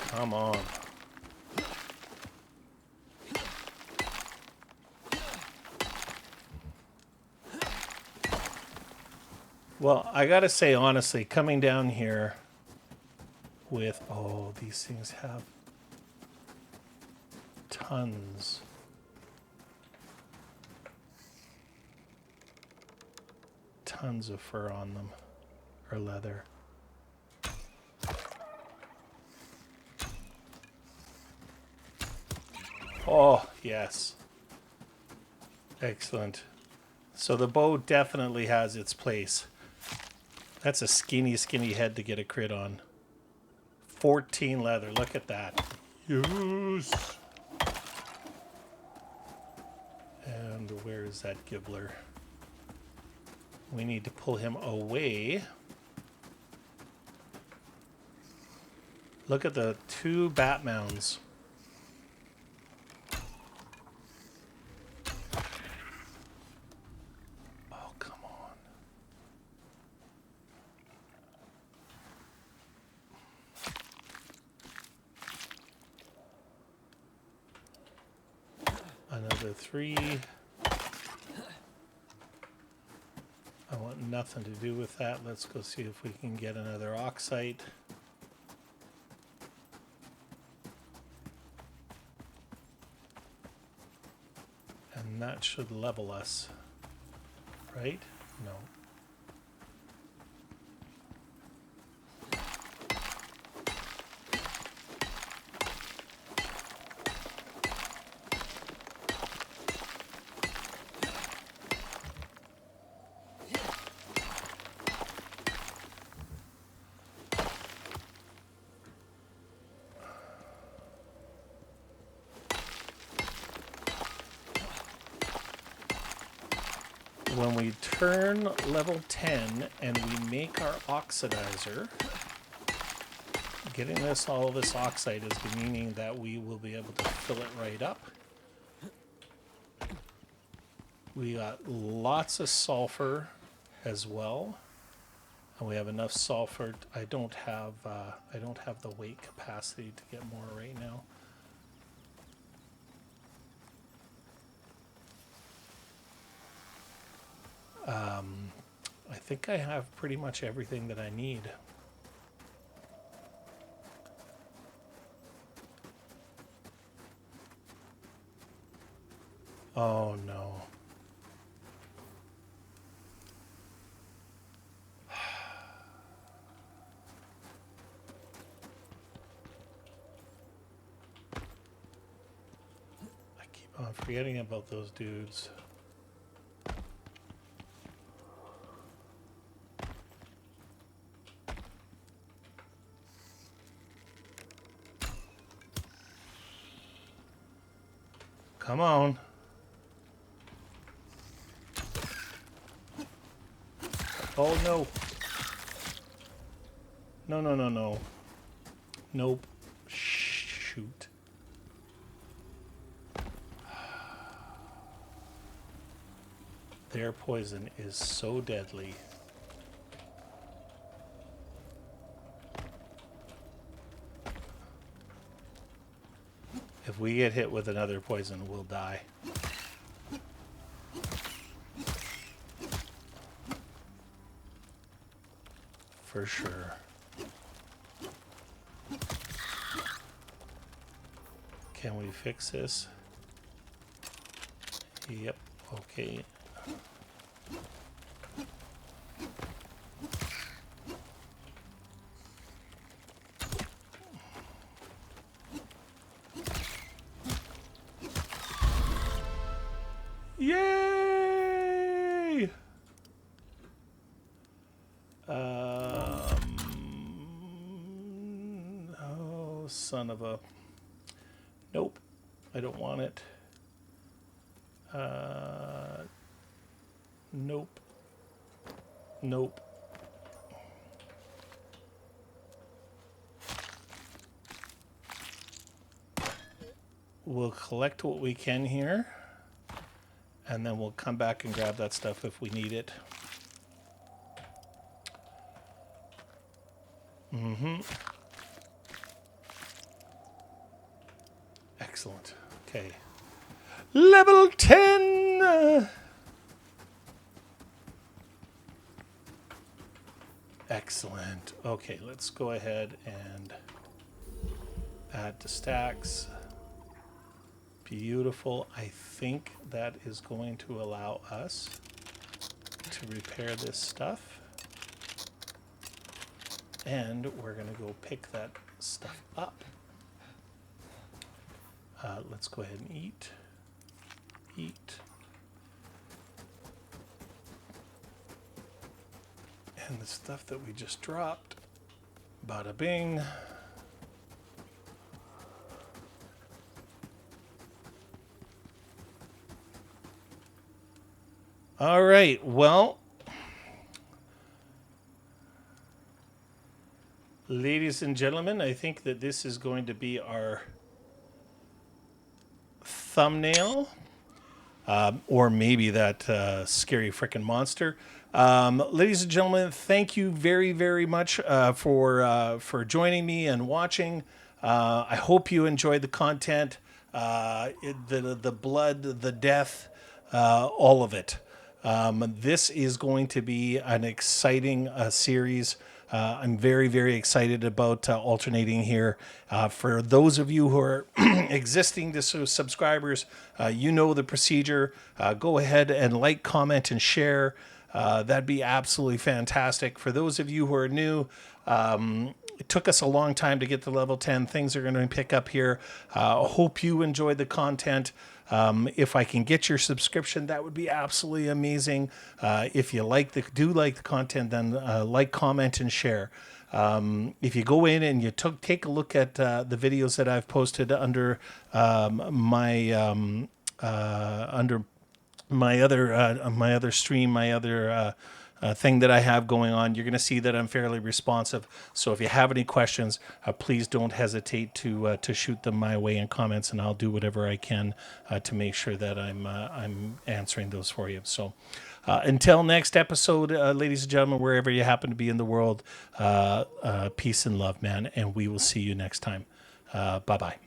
Come on. Well, I gotta say honestly, coming down here with, oh, these things have tons. Tons of fur on them, or leather. Oh, yes. Excellent. So the bow definitely has its place. That's a skinny, skinny head to get a crit on. 14 leather. Look at that. Yes. And where is that gibbler? We need to pull him away. Look at the 2 bat mounds. Oh, come on. Another 3. I want nothing to do with that. Let's go see if we can get another oxite. And that should level us, right? No. When we turn level 10 and we make our oxidizer, getting all this oxide is meaning that we will be able to fill it right up. We got lots of sulfur as well, and we have enough sulfur. I don't have the weight capacity to get more right now. I think I have pretty much everything that I need. Oh no. I keep on forgetting about those dudes. Come on. Oh no. No, no, no, no. Nope. Shoot. Their poison is so deadly. If we get hit with another poison, we'll die. For sure. Can we fix this? Yep, okay. Yay! son of a... Nope. I don't want it. Nope. Nope. We'll collect what we can here, and then we'll come back and grab that stuff if we need it. Excellent. Okay. Level 10! Excellent. Okay, let's go ahead and add to stacks. Beautiful. I think that is going to allow us to repair this stuff. And we're going to go pick that stuff up. Let's go ahead and eat. And the stuff that we just dropped. Bada bing. All right, well, ladies and gentlemen, I think that this is going to be our thumbnail, or maybe that scary frickin' monster. Ladies and gentlemen, thank you very, very much for joining me and watching. I hope you enjoyed the content, the blood, the death, all of it. This is going to be an exciting series. I'm very, very excited about alternating here. For those of you who are existing subscribers, you know the procedure. Go ahead and like, comment, and share. That'd be absolutely fantastic. For those of you who are new, it took us a long time to get to level 10. Things are going to pick up here. Hope you enjoyed the content. If I can get your subscription, that would be absolutely amazing. If you do like the content, then like, comment, and share. If you go in and you take a look at the videos that I've posted under my other stream, my other thing that I have going on, you're going to see that I'm fairly responsive. So if you have any questions, please don't hesitate to shoot them my way in comments, and I'll do whatever I can to make sure that I'm answering those for you. So until next episode, ladies and gentlemen, wherever you happen to be in the world, peace and love, man, and we will see you next time. Bye-bye.